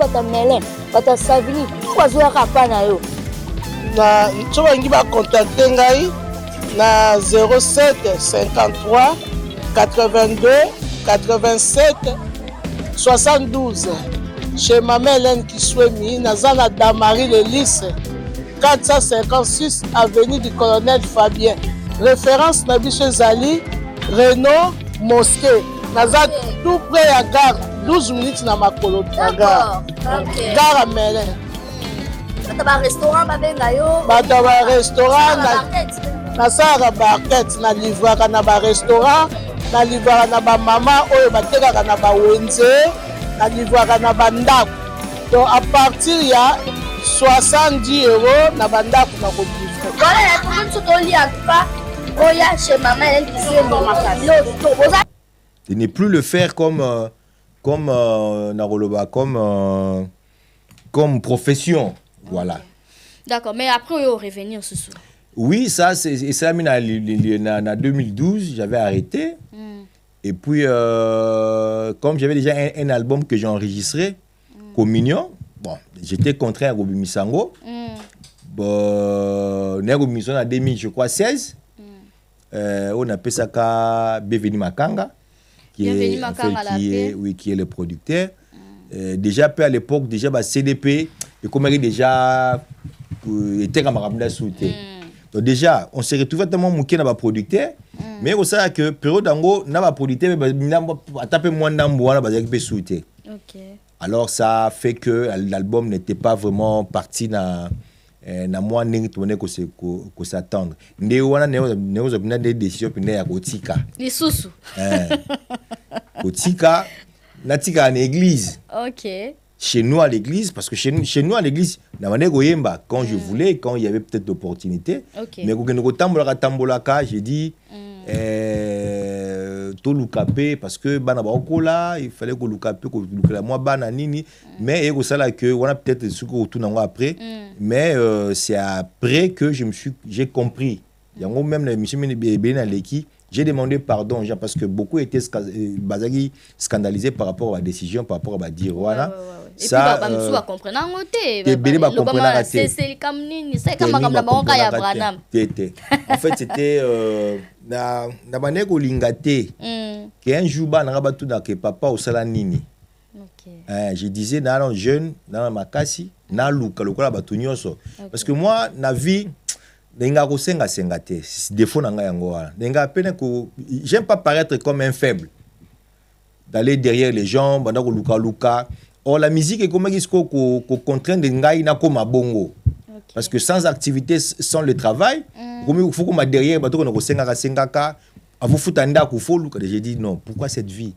Speaker 15: bata savini. Pourquoi je vais rapper na yo?
Speaker 14: Na, tu vas y contacter ngai. Na 07 53 82 87 72 chez Maman Hélène Kiswemi, Nazana Damari le lycée 456 avenue du colonel Fabien. Référence Nabiche Zali, Renault, Mosquée. Nazana tout près à gare, 12 minutes na Makolo. Gare à Mélène.
Speaker 15: Bata restaurant,
Speaker 14: bata restaurant. Nasara barquette na livraka na ba restaurant na livraka na ba mama oyo batekaka na ba wenze na livraka na ba ndako. Donc à partir ya 70 € na ba ndako na ko livrer.
Speaker 15: Voilà tout le monde se lit en tout cas. Oya chez maman elle qui se dans ma famille.
Speaker 1: Il n'est plus le faire comme Naroloba comme profession. Voilà.
Speaker 2: D'accord, mais après on va revenir ce soir.
Speaker 1: Oui, ça, c'est ça, en 2012, j'avais arrêté. Et puis, comme j'avais déjà un album que j'ai enregistré, Communion, bon, j'étais contraint à Robi Misango. Bon, on a Robi Misango en 2016. On appelle ça Bienvenue Makanga, qui est le producteur. Déjà, à l'époque, déjà, CDP, et comme il déjà était camarade souté. Donc déjà, on s'est retrouvé tellement mouqué dans le producteur, mais on sait que période d'ango, dans le producteur, on a tapé moins d'ambo, on a souté. Alors ça fait que l'album n'était pas vraiment parti dans moi que s'attendre. Nous avons des décisions pour nous Kotika.
Speaker 2: Les sous.
Speaker 1: Kotika, natika en église.
Speaker 2: OK.
Speaker 1: Chez nous à l'église, parce que chez nous à l'église, quand je voulais, quand il y avait peut-être l'opportunité, mais quand j'ai dit, tout l'oukapé, parce que il fallait que l'oukapé, moi, bananini, mais il y a que on a peut-être ce qu'on retourne après, mais c'est après que j'ai compris. Il y a même la mission Benaleki. J'ai demandé pardon, parce que beaucoup étaient scandalisés par rapport à la décision, par rapport à la dire voilà.
Speaker 2: Et ça, puis va comprendre
Speaker 1: en fait, c'était na baneko lingate qu'un jour que papa au salanini. Je disais dans jeune, dans makasi, na luka lokola batu nyonso. Parce que moi na vie Nenga ko senga te défaut nanga yango wala nenga pene ko j'aime pas paraître comme un faible d'aller derrière les gens banda ko luka or la musique est comme ko contraint de ngai na ko mabongo parce que sans activité sans le travail comme il faut que ma derrière bato ko senga ka avu futanda ko fo luka j'ai dit non pourquoi cette vie.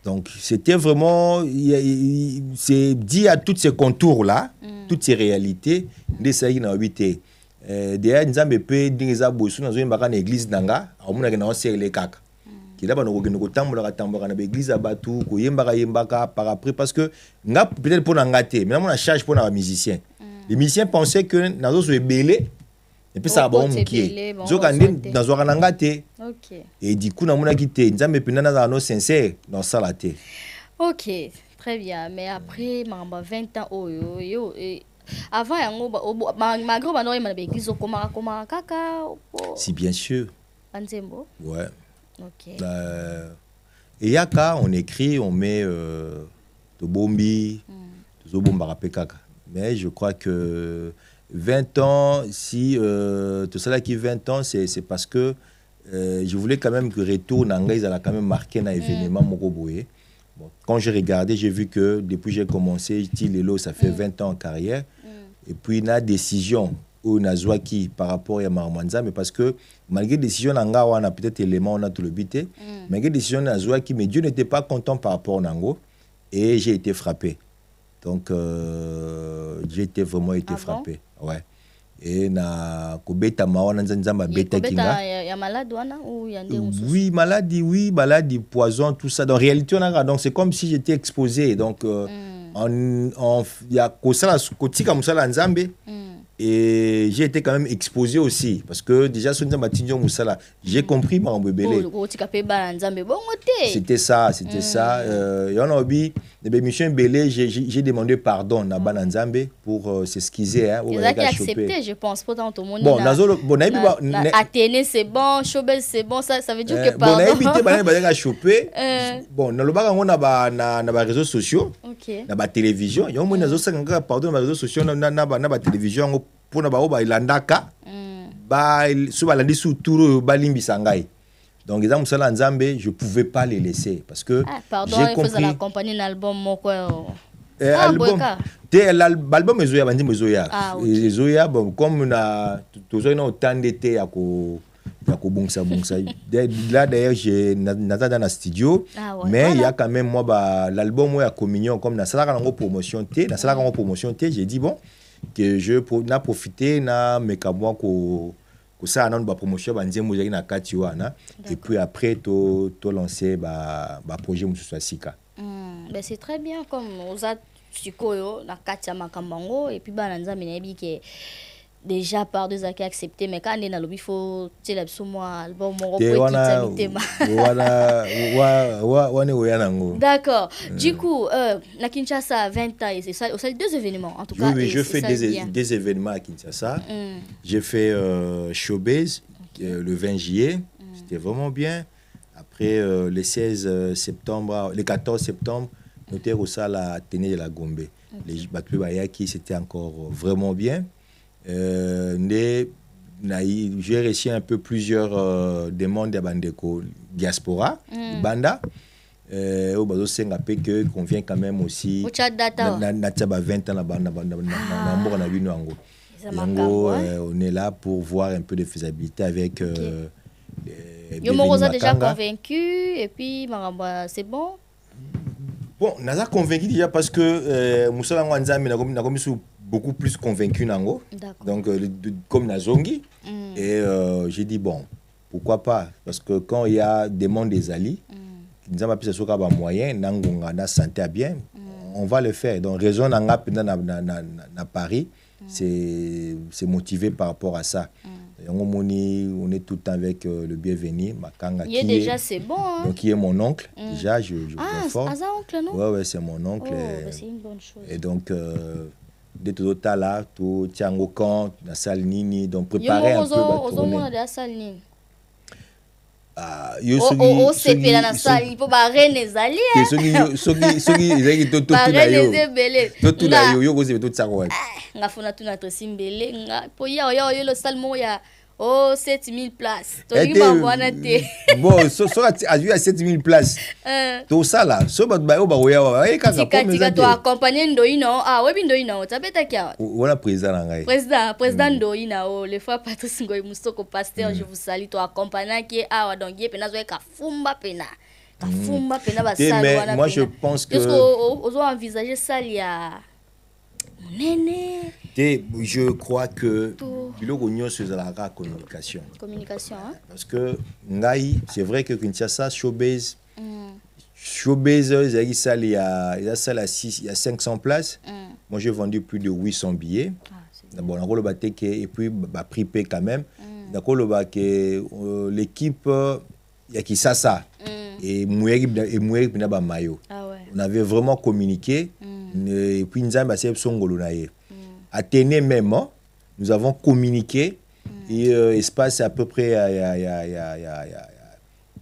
Speaker 1: Donc c'était vraiment c'est dit à toutes ces contours là toutes ces réalités de ça qui n'a habité. Derrière nzambe pe ndingeza bosu nazo yembaka na église nanga amuna ke na osele kaka kila bana ko tambola na église abatu ko yembaka par après parce que nga peut-être pour ngate mais on charge pour na musicien les musiciens pensaient que nazo so ebele et puis ça bon mukie zo kande nazo kana ngate et du coup na mona kité nzambe pe na no sincère dans ça la té.
Speaker 2: OK, très bien, mais après mamba 20 ans yo avant ma grand manoir m'a église comment kaka
Speaker 1: si bien sûr
Speaker 2: Anzembo
Speaker 1: ouais OK et yaka on écrit on met to bombi to bomba rapé kaka mais je crois que 20 ans si tout cela qui 20 ans c'est parce que je voulais quand même que retour nanga ils a quand même marqué un événement moko boye. Bon, quand j'ai regardé, j'ai vu que depuis que j'ai commencé, ça fait 20 ans en carrière. Et puis, il y a une décision où on a qui par rapport à Marmanza, mais parce que malgré la décision, on a peut-être élément, on a tout le bité. Malgré la décision, on a qui, mais Dieu n'était pas content par rapport à Nango. Et j'ai été frappé. Donc, j'ai vraiment été frappé. Ouais. Et na kobeta mawana nzamba beta kinga
Speaker 2: ya malade wana ou ya ndé
Speaker 1: oui maladie poison tout ça dans réalité on a donc c'est comme si j'étais exposé donc on ya kosala kotika musala nzambe et j'ai été quand même exposé aussi parce que déjà sur nzamba tinjo musala j'ai compris ma mbebele c'était ça et on a obi de mission belé j'ai demandé pardon na bana nzambe pour s'excuser hein
Speaker 2: ils ont accepté je pense pas dans tout le monde
Speaker 1: bon nazolo bon
Speaker 2: Athénée c'est bon Chobel c'est bon ça veut dire que pardon
Speaker 1: bon na évité bana choper bon na lobaka ngona na réseaux sociaux na ba télévision yo mo nazo sanga pardon na réseaux sociaux na ba télévision pour na ba ilandaka ba so ba landi sous tour ba limbisa ngai. Donc les gens nzambe je pouvais pas les laisser parce que
Speaker 2: j'ai compris la compagnie l'album moko
Speaker 1: l'album ezoya bandi mezoya ezoya bon comme na toujours na autant d'été ya ko bongsa là d'ailleurs j'ai dans la studio mais il y a quand même moi l'album ya communion comme na sala kango promotion T j'ai dit bon que je na profiter na mekamwa ko ça a une promotion na kati wana et puis après to lancer projet mususu sika.
Speaker 2: Ben c'est très bien comme oza sikoyo na kati ya makambango et puis bana nzambe na yebi ke déjà par deux acquis accepté mais quand on est dans le il faut tu sais moi album mon d'accord du coup la Kinshasa 20 ans et c'est ça aussi deux événements en tout cas
Speaker 1: oui je fais des événements à Kinshasa j'ai fait Showbiz le 20 juillet c'était vraiment bien après le 16 septembre le 14 septembre nous étions au salle à Téné de la Gombe les Batoué Bayaki c'était encore vraiment bien. J'ai reçu un peu plusieurs demandes de Bandeko diaspora, Banda. Au bazo senga pe que convient quand même aussi. Na taba 20 ans na banda na mboka na bino yango. On est là pour voir un peu de faisabilité avec
Speaker 2: Yo Moroza déjà convaincu et puis Maramba c'est bon.
Speaker 1: Bon, naza convaincu déjà parce que Moussa Nzambe na komi sou beaucoup plus convaincu nango. Donc comme Nazongi et j'ai dit bon, pourquoi pas parce que quand il y a des mondes des alliés, Nzamba pisa soka ba moyen nangonga na santé bien, on va le faire. Donc raison nanga na Paris, c'est motivé par rapport à ça. On est tout le temps avec le bienvenu Makanga
Speaker 2: qui est déjà c'est bon hein?
Speaker 1: Donc qui est mon oncle déjà je
Speaker 2: ah c'est oncle non
Speaker 1: ouais c'est mon oncle
Speaker 2: c'est une bonne chose
Speaker 1: et donc de tout là tout Tiango Camp la salle Nini donc préparer un peu
Speaker 2: la salle Nini
Speaker 1: c'est
Speaker 2: pela na salle il faut ba reine zali
Speaker 1: soki ezaki tout là yo ko se tout ça quoi
Speaker 2: ngafuna tuna to simbele nga po ya le salle mo ya 7000 places to yi mabwana te
Speaker 1: bon so a vu à 7000 places tout ça là so ba ya e kaka
Speaker 2: pour mais to accompagner Ndoino webi Ndoino tabeta kia
Speaker 1: wala président ngai
Speaker 2: président Ndoino le fois Patrice Ngoyi Mustoko pasteur je vous salue to accompagner qui donc ye pena zo ka fumba pena ba salle
Speaker 1: mais moi je pense que
Speaker 2: os envisager ça il y a
Speaker 1: je crois que c'est la communication.
Speaker 2: Hein?
Speaker 1: Parce que c'est vrai que Kinshasa, Showbiz, il y a 500 places. Moi, j'ai vendu plus de 800 billets. D'abord, et puis, prix paie quand même. L'équipe, il y a Kinshasa. Et Moueri Mayo. On avait vraiment communiqué. Et puis Nzamba c'est Songolo naye. À Téné même, nous avons communiqué et espace à peu près il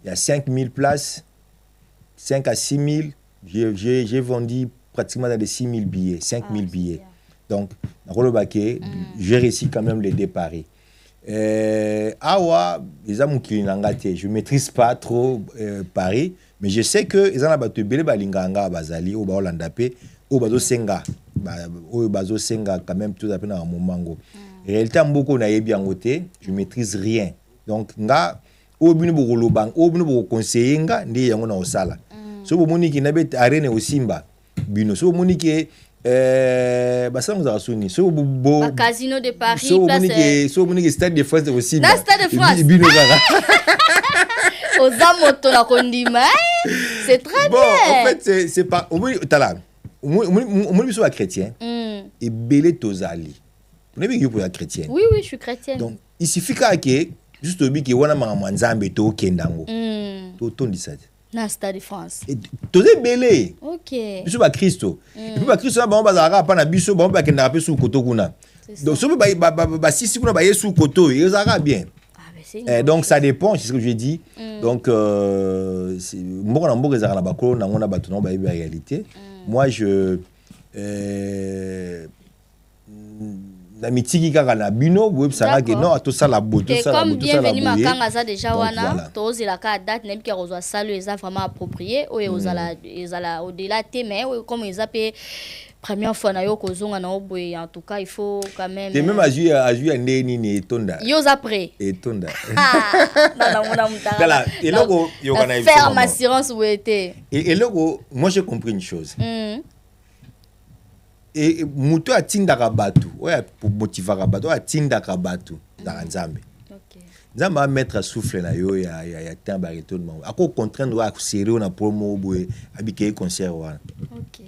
Speaker 1: y a 5000 places, 5 à 6000. J'ai vendu pratiquement dans les 6000 billets, 5000 billets. Donc, j'ai réussi quand même les déparer. Awa, les amis qui je ne maîtrise pas trop Paris, mais je sais que les gens qui ont balinganga bazali ou baolandapé ou bazo senga quand même tout à fait dans mon mango. Réalité beaucoup na yebi angote, je maîtrise rien. Donc nga o binu bo lobang, o binu bo conseiller nga ndi yango na osala. So bo moniki na bet arene osimba bino so moniki basa nous asuni so bo
Speaker 2: casino de Paris
Speaker 1: so moniki stade de France aussi.
Speaker 2: Na stade de France.
Speaker 1: Bino kaka.
Speaker 2: Ozamoto na kondima. C'est très
Speaker 1: bon,
Speaker 2: bien.
Speaker 1: En fait c'est pas au moins tala. Au moins biso ba chrétien. Et belé tozali. Vous n'avez pas chrétien.
Speaker 2: Oui, je suis chrétienne.
Speaker 1: Donc, il suffit que juste au que wana mama nzambe to kendango. To dit ça.
Speaker 2: Na stade de France.
Speaker 1: Et tozé belé.
Speaker 2: OK.
Speaker 1: Biso ba Christo. Et puis ba Christo ba bazara pa na biso ba ba kenda pe sou koto kuna. Donc so ba sisi kuna ba yesu koto, ils zara bien. Donc ça dépend, c'est ce que je dis. Donc moko na mboka zara na bakolo na ngona batu na ba yebi réalité. Moi la mitiki kaka na bino web sanga que non to ça la beauté ça la beauté ça la beauté.
Speaker 2: Bienvenue makanga za déjà wana to zela ka date nem ki reçoit salut les vraiment approprié ou ezala au-delà te mais comme ils appellent première fois na yo kozonga na oboye en tout cas il faut quand même
Speaker 1: et même à jouer ndeni ni tonda
Speaker 2: yo après
Speaker 1: et tonda
Speaker 2: na mona mutara
Speaker 1: là et logo yo kana
Speaker 2: faire ma assurance ou était
Speaker 1: et logo moi j'ai compris une chose et muto atindaka batu oya pour motiver batu atindaka batu dans nzambe nzambe a mettre souffle na yo ya temps baritonnement ako contraindre wa sérieux na promo boye abike concert wana OK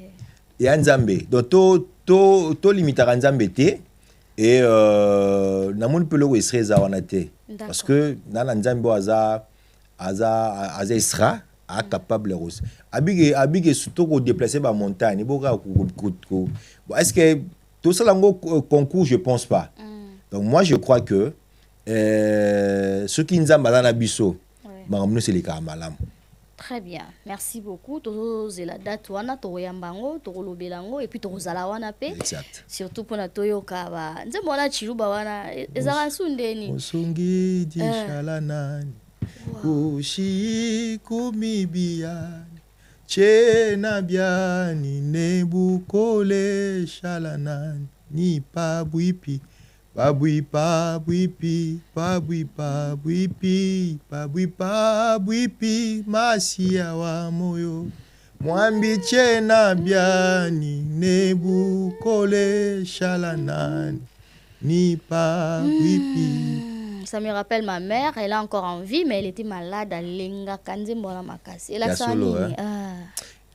Speaker 1: et nzambe donc to limitaka nzambe te et namoni pe loko esra eza wana te parce que nana nzambe aza esra capable rose abige surtout ko déplacer ba montagne boka est-ce que tout ça lango concours je pense pas. Donc moi je crois que ceux qui nzamba na biso bangamno c'est les kamalam.
Speaker 2: Très bien, merci beaucoup. Tozo la date wana to yambango to lobelango et puis to zala wana pe.
Speaker 1: Exact.
Speaker 2: Surtout pour na toyoka ba. Nzembo wana chiluba wana ezala sundeni.
Speaker 1: Osungi di shalanani. Kushi kumibiani. Chena biani nebukole shalanani. Ni pabuipi. Pabui pabuipi, pabui pabuipi, pabui pabuipi, masia wa moyo. Mwambi chena biani, nebu kole shalanani, ni pabuipi.
Speaker 2: Ça me rappelle ma mère, elle est encore en vie, mais elle était malade à Lenga Kanze Mbona Makasi. Elle a
Speaker 1: solo,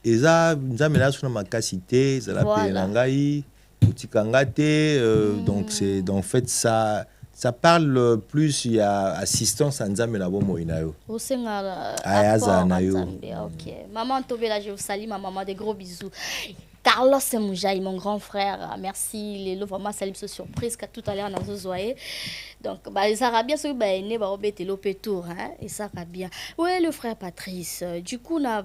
Speaker 1: Eza, nzamela suna makasi te, zala pelenangai. Donc c'est en fait ça parle plus, il y a assistance à Nzambe na bomo inayo.
Speaker 2: OK. Maman Tobela, je vous salue, ma maman, des gros bisous. Carlos Moujaï, mon grand frère, merci. Les vraiment salut ce surprise que tout à l'heure on a zoé. Donc ça va bien ce né ba obete lopé tour hein et ça va bien. Ouais, le frère Patrice. Du coup na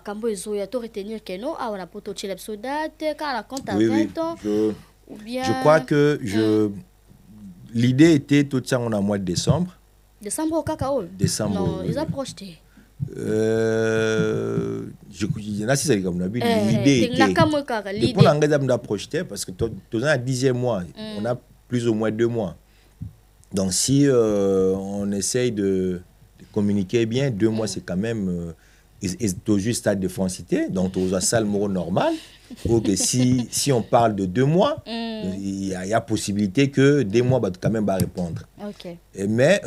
Speaker 2: kambo ezo ya to retenir que non on a poto chez l'absodate quand on compte à 20 ans ou bien
Speaker 1: je crois que l'idée était tout ça on a mois de décembre.
Speaker 2: Décembre au cacao.
Speaker 1: Décembre.
Speaker 2: Non, ils ont projeté.
Speaker 1: Il y en a si comme l'idée était pour l'engagement d'approcher parce que tout à 10e mois on a plus ou moins 2 mois donc si on essaye de communiquer bien 2 mois c'est quand même tout juste stade de francité donc aux salle normal ou que si on parle de 2 mois il y a possibilité que 2 mois va quand même va répondre. Mais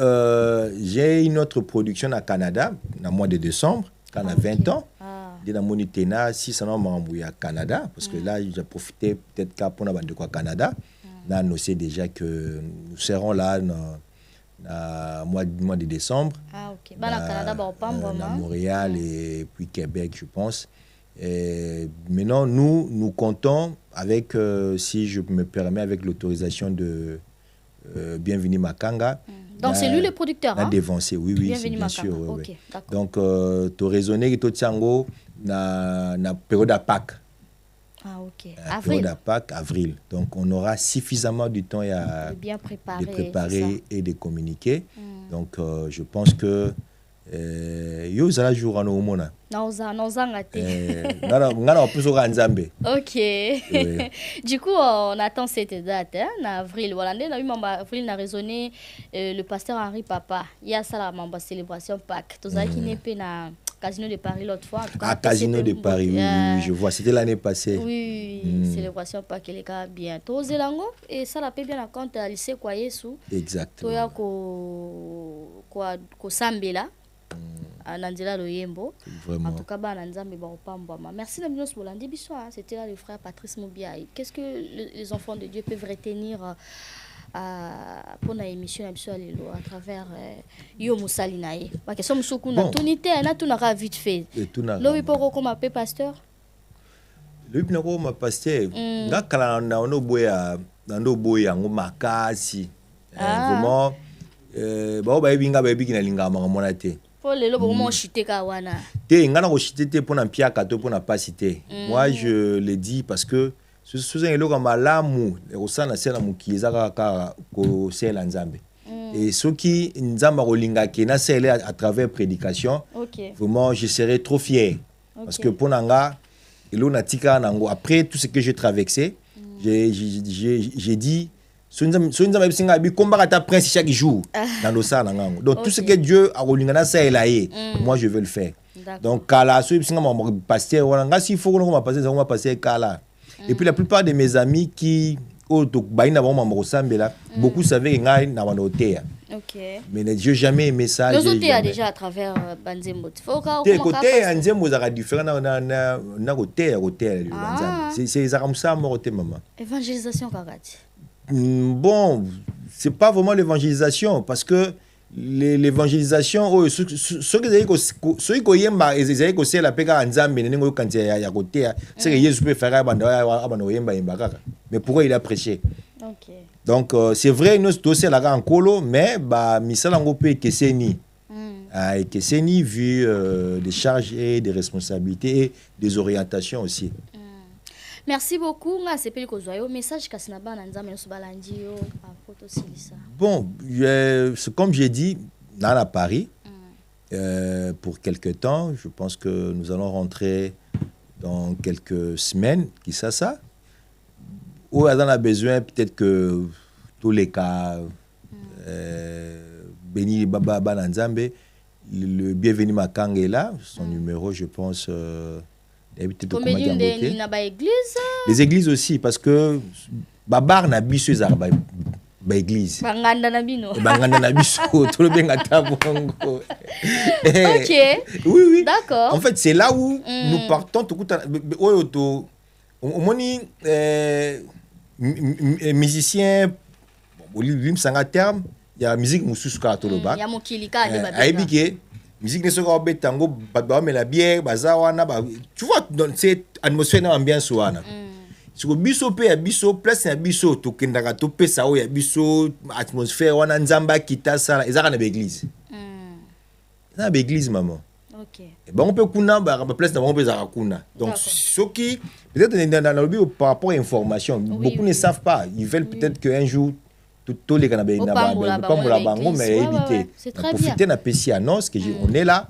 Speaker 1: j'ai une autre production à Canada dans le mois de décembre quand on a 20 ans de la monitena si ça m'a envoyé à Canada parce que là j'ai profité peut-être qu'à pour de quoi Canada là on sait déjà que nous serons là dans mois de décembre à Montréal et puis Québec je pense. Maintenant, nous comptons avec, si je me permets, avec l'autorisation de Bienvenue Makanga.
Speaker 2: Donc c'est lui le producteur,
Speaker 1: hein? Dévancé, oui,
Speaker 2: Bienvenue
Speaker 1: bien
Speaker 2: Makanga.
Speaker 1: sûr.
Speaker 2: Okay,
Speaker 1: donc, tu as raisonné que tu as na période à Pâques.
Speaker 2: Ah, ok.
Speaker 1: Période à Pâques, avril. Donc, on aura suffisamment de temps
Speaker 2: de bien
Speaker 1: préparer et de communiquer. Donc, je pense que yo zala jour à nos mona.
Speaker 2: Ok. Du coup, on attend cette date, hein, en avril. Voilà, en avril, on a raisonné le pasteur Henri Papa. Il y a ça la célébration Pâques. Tout ça qui n'est pas na Casino de Paris l'autre fois.
Speaker 1: Casino de Paris, oui, je vois. C'était l'année passée.
Speaker 2: Oui, célébration Pâques, les gars, bien. Tout Zélango, et ça la paie bien à compte à lycée Kwayesu.
Speaker 1: Exactement.
Speaker 2: Quoi Sambela. Nandela Loyembo. En tout cas, merci de nous Bolandi Bisso. C'était là le frère Patrice Moubiaï. Qu'est-ce que les enfants de Dieu peuvent retenir pour la émission à travers Yo Moussalinaï? Parce que sommes soukuna tonité na tunara vite fait. Lobi poko comme appelé pasteur.
Speaker 1: Lobi poko ma pasteur. Ngakala na ono boya makasi. Vraiment ba ba binga ba bikina linga mangomona te.
Speaker 2: Pour les lobes comment chuter kawana.
Speaker 1: Te ngana ko chuter pour na pia kato pour na pas citer. Moi je le dis parce que sous un logo malamu au sana sela mukizaka ka ko sela nzambe. Et ceux qui nzamba rolinga ki na sela à travers prédication. Vraiment je serais trop fier parce que pour nanga elo na tika nango après tout ce que j'ai traversé, j'ai dit prince chaque jour dans le sang. Donc tout ce que Dieu a rolingana ça moi je veux le faire. Donc kala pasteur wala si faut qu'on va passer ça on va passer kala. Et puis la plupart de mes amis qui beaucoup savaient que ngai na wanotea. OK. Mais Dieu jamais aimé ça.
Speaker 2: Les autres a déjà à travers Banzembo.
Speaker 1: Côté Banzembo ça différent na côté c'est ça comme ça maman.
Speaker 2: Évangélisation Kagati.
Speaker 1: Bon, c'est pas vraiment l'évangélisation, parce que l'évangélisation, ceux qui yemba ezali ko sela peka nzambe nengo kanti ya côté, c'est que Jésus peut faire abano yemba kaka. Mais pourquoi il a prêché?
Speaker 2: OK.
Speaker 1: Donc c'est vrai nous dossier là en colo, mais ba misala ngo pe keseni. Et keseni vu des charges et des responsabilités et des orientations aussi.
Speaker 2: Merci beaucoup. C'est pas le message que na ba nzambe no balandi yo photo silisa.
Speaker 1: Bon, c'est comme j'ai dit dans la Paris pour quelque temps, je pense que nous allons rentrer dans quelques semaines, qui ça où on a besoin peut-être que tous les cas Béni Baba Nzambe, le bienvenu Makang est là, son numéro je pense les églises aussi, parce que Babar na biso zarba église.
Speaker 2: Banganda na bino.
Speaker 1: Banganda na biso tout le bien ata bongo.
Speaker 2: OK.
Speaker 1: Oui.
Speaker 2: D'accord.
Speaker 1: En fait, c'est là où nous partons tout au moni musicien lim sanga terme, il y a musique mususka to loba.
Speaker 2: Ya mokilika de babika.
Speaker 1: Aibike musique ne sera pas tango ba mais la bière bazawana ba tu vois dans cette atmosphère na ambiance wana. Siko biso pe ya biso place ya biso to kendaka to pesa o ya biso atmosphère wana nzamba kita sala ezaka na église. Na église maman.
Speaker 2: OK.
Speaker 1: Et ben on peut kuna ba place na on peut zaka kuna. Donc ceux qui peut-être dans le lobby par rapport à information, beaucoup ne savent pas, ils veulent peut-être qu'un jour tout les canabé bango mais éviter profiter na pesi annonce que on est là.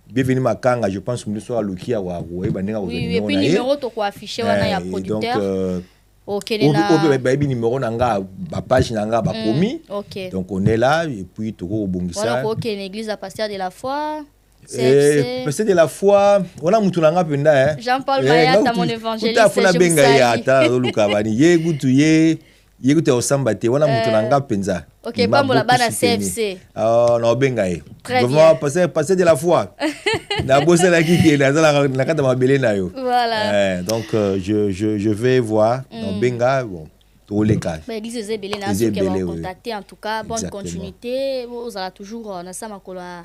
Speaker 1: Bienvenue Makanga, je pense que nous sommes Lukia wa banenga
Speaker 2: oui, et puis numéro to ko afficher wana ya producteur.
Speaker 1: OK ba numéro nanga ba page nanga ba komi. Donc on est là et puis to ko bongisa.
Speaker 2: Voilà OK, l'église à Pasteur de la foi.
Speaker 1: Pasteur de la foi, on mutu nanga penda
Speaker 2: Jean-Paul Mayata mon évangéliste.
Speaker 1: Je vous salue. Ata luka bani ye gutu ye yekute osambate wana mutu nanga penza.
Speaker 2: OK, pambola bana CFC.
Speaker 1: No benga ye. Vraiment passer de la foi. Na bosse la kiki na kata mabele na yo.
Speaker 2: Voilà.
Speaker 1: Donc je vais voir no benga bon tous les cas.
Speaker 2: Mais église Zebele na ceux qui vont contacter en tout cas bonne continuité, vous allez toujours na sama kola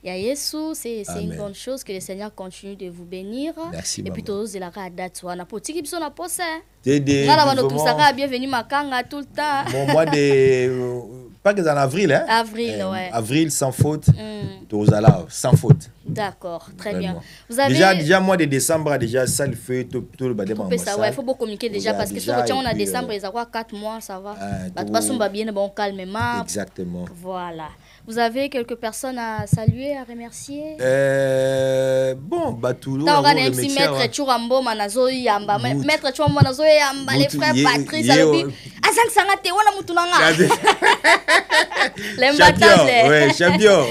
Speaker 2: ya Yesu, c'est une bonne chose que le Seigneur continue de vous bénir.
Speaker 1: Merci,
Speaker 2: et puis tous la date wana potiki biso na pose. Bienvenue Makanga tout le temps.
Speaker 1: Mon mois de pas que en avril hein.
Speaker 2: Avril ouais.
Speaker 1: Avril sans faute. Tous là sans faute.
Speaker 2: D'accord, très bien.
Speaker 1: Vous avez déjà mois de décembre déjà ça le fait tout le badema.
Speaker 2: Il faut beaucoup communiquer déjà parce que si on a décembre ils avoir 4 mois ça va. Bah tout va bien bon calmement.
Speaker 1: Exactement.
Speaker 2: Voilà. Vous avez quelques personnes à saluer, à remercier?
Speaker 1: Bon, Batoulou.
Speaker 2: Maître Churambo Manazo Yamba. Maître Churambo Manazo Yamba, les frères Patrice Alobi. Azang Sangate, wana mutunanga.
Speaker 1: Champion, ouais, champion.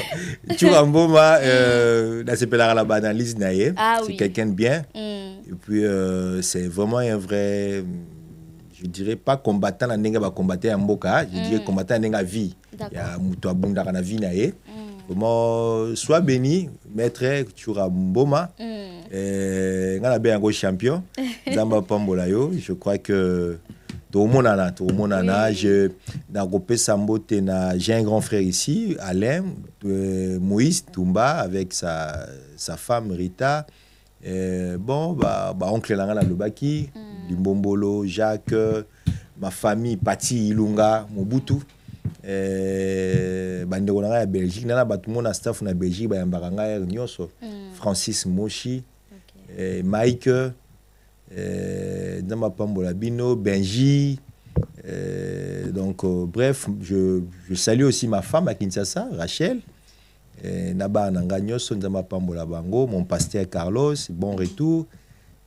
Speaker 1: Churambo Ma, là c'est la banalise naïe. C'est quelqu'un de bien. Et puis, c'est vraiment un vrai. Je dirais pas combattant na nenga ba combattre en mboka, je dirais combattant nenga vie. Il y a muto abunda na vie nae. Vraiment sois béni maître Churamboma. Ngala be ngo champion. Zamba pambola yo, je crois que tout le monde je na gopé sambote na j'ai un grand frère ici, Alain Moïse Tumba avec sa femme Rita. Bon oncle Langa Lobaki, Limbombolo, Jacques, ma famille Pati Ilunga, Mobutu, bandeko nanga ya Belgique, nana batu mona staff na Belgique ba yambaka nga nyonso, Francis Moshi, Mike, Ndamba Pambola Bino, Benji, donc bref, je salue aussi ma femme à Kinshasa, Rachel. Naba Nanganyoso, Nzamba Pambola Bango, mon pasteur Carlos, bon retour.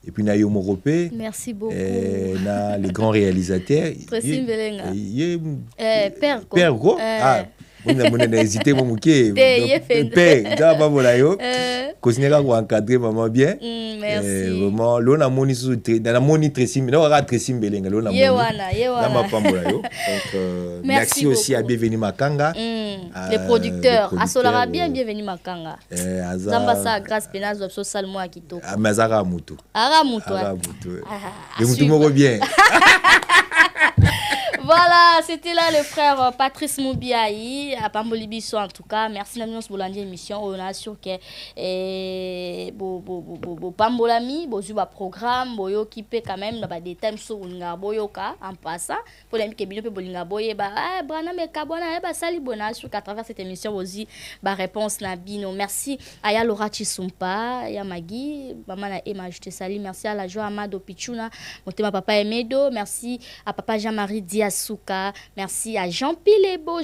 Speaker 1: Et puis Nayo Moropé.
Speaker 2: Merci beaucoup.
Speaker 1: Na les grands réalisateurs.
Speaker 2: Tressim Belenga. Père
Speaker 1: Père Go. Ah, on a hésité mon mouké. Père, Nzamba Pambola. Kosineka ko encadrer maman bien.
Speaker 2: Merci.
Speaker 1: Vraiment, l'on moni sous na moni Tressim, na ora Tressim Belenga, l'on a moni.
Speaker 2: Yewana.
Speaker 1: Nzamba Pambola. Donc merci aussi à Bienvenue Makanga.
Speaker 2: Les producteurs, Asolara bien bienvenue Makanga. Zamba sa grâce pénale opso salmo akito.
Speaker 1: Mazara Mutu.
Speaker 2: Ara Mutu.
Speaker 1: Le Mutu moko bien.
Speaker 2: Voilà, c'était là le frère Patrice Moubiaï à Pambolibiso en tout cas. Merci Naminos Bolandi émission. On a sûr que Pambolami, Bozuba programme, Boyo qui peut quand même dans des thèmes sur Boyoka en passant. Pour les Kébino peut Bolinga Boye Brana me Kabona Sali Bonasio qu'à travers cette émission aussi réponse Nabino. Merci à Ya Laura Chisumpa, Ya Magui, maman na Emma je te salue. Merci à la joie Amado Pichuna, mon papa Emedo. Merci à papa Jean-Marie Diasuka. Merci à Jean Pilebo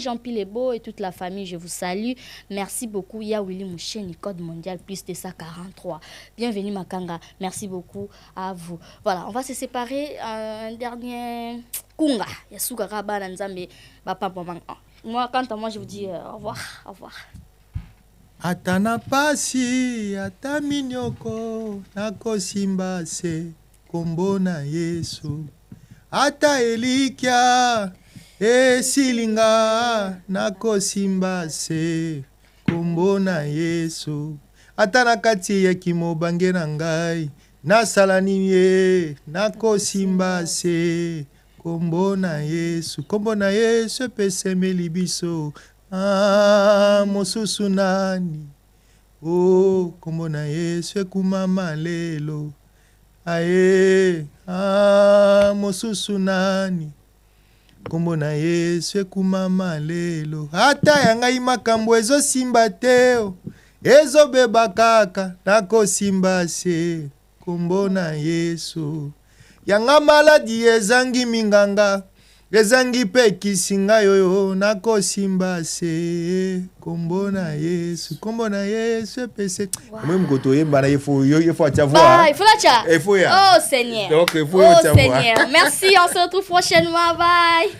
Speaker 2: et toute la famille, je vous salue. Merci beaucoup. Il y a Willy Moucheni, code mondial plus de ça 43. Bienvenue Makanga. Merci beaucoup à vous. Voilà, on va se séparer. Un dernier Kunga. Yasuka Rabana Nzambe. Moi, quant à moi, je vous dis au revoir. Au revoir.
Speaker 16: Atana pasi, ata minyoko, nakosimba se, kombona Yesu. Ata elikia, esilinga, nakosimba se, kombona Yesu. Ata nakati ya kimobange na ngai, nasalani ye, nakosimba se, kombona Yesu. Kombona Yesu epesemeli biso. Mosusu nani oh kombona Yesu ekumama lelo aye mosusu nani kombona Yesu ekumama lelo ata yangai makambo ezosimba te ezobeba kaka nakosimba se kombona Yesu yanga maladi ezangi minganga ezangi pe kisinga yoyo nakosimba se kombona Yesu pese
Speaker 1: même koto yembana il faut atia voir
Speaker 2: il faut la tia
Speaker 1: il faut
Speaker 2: oh Seigneur
Speaker 1: donc il faut
Speaker 2: oh Seigneur merci on se retrouve prochainement bye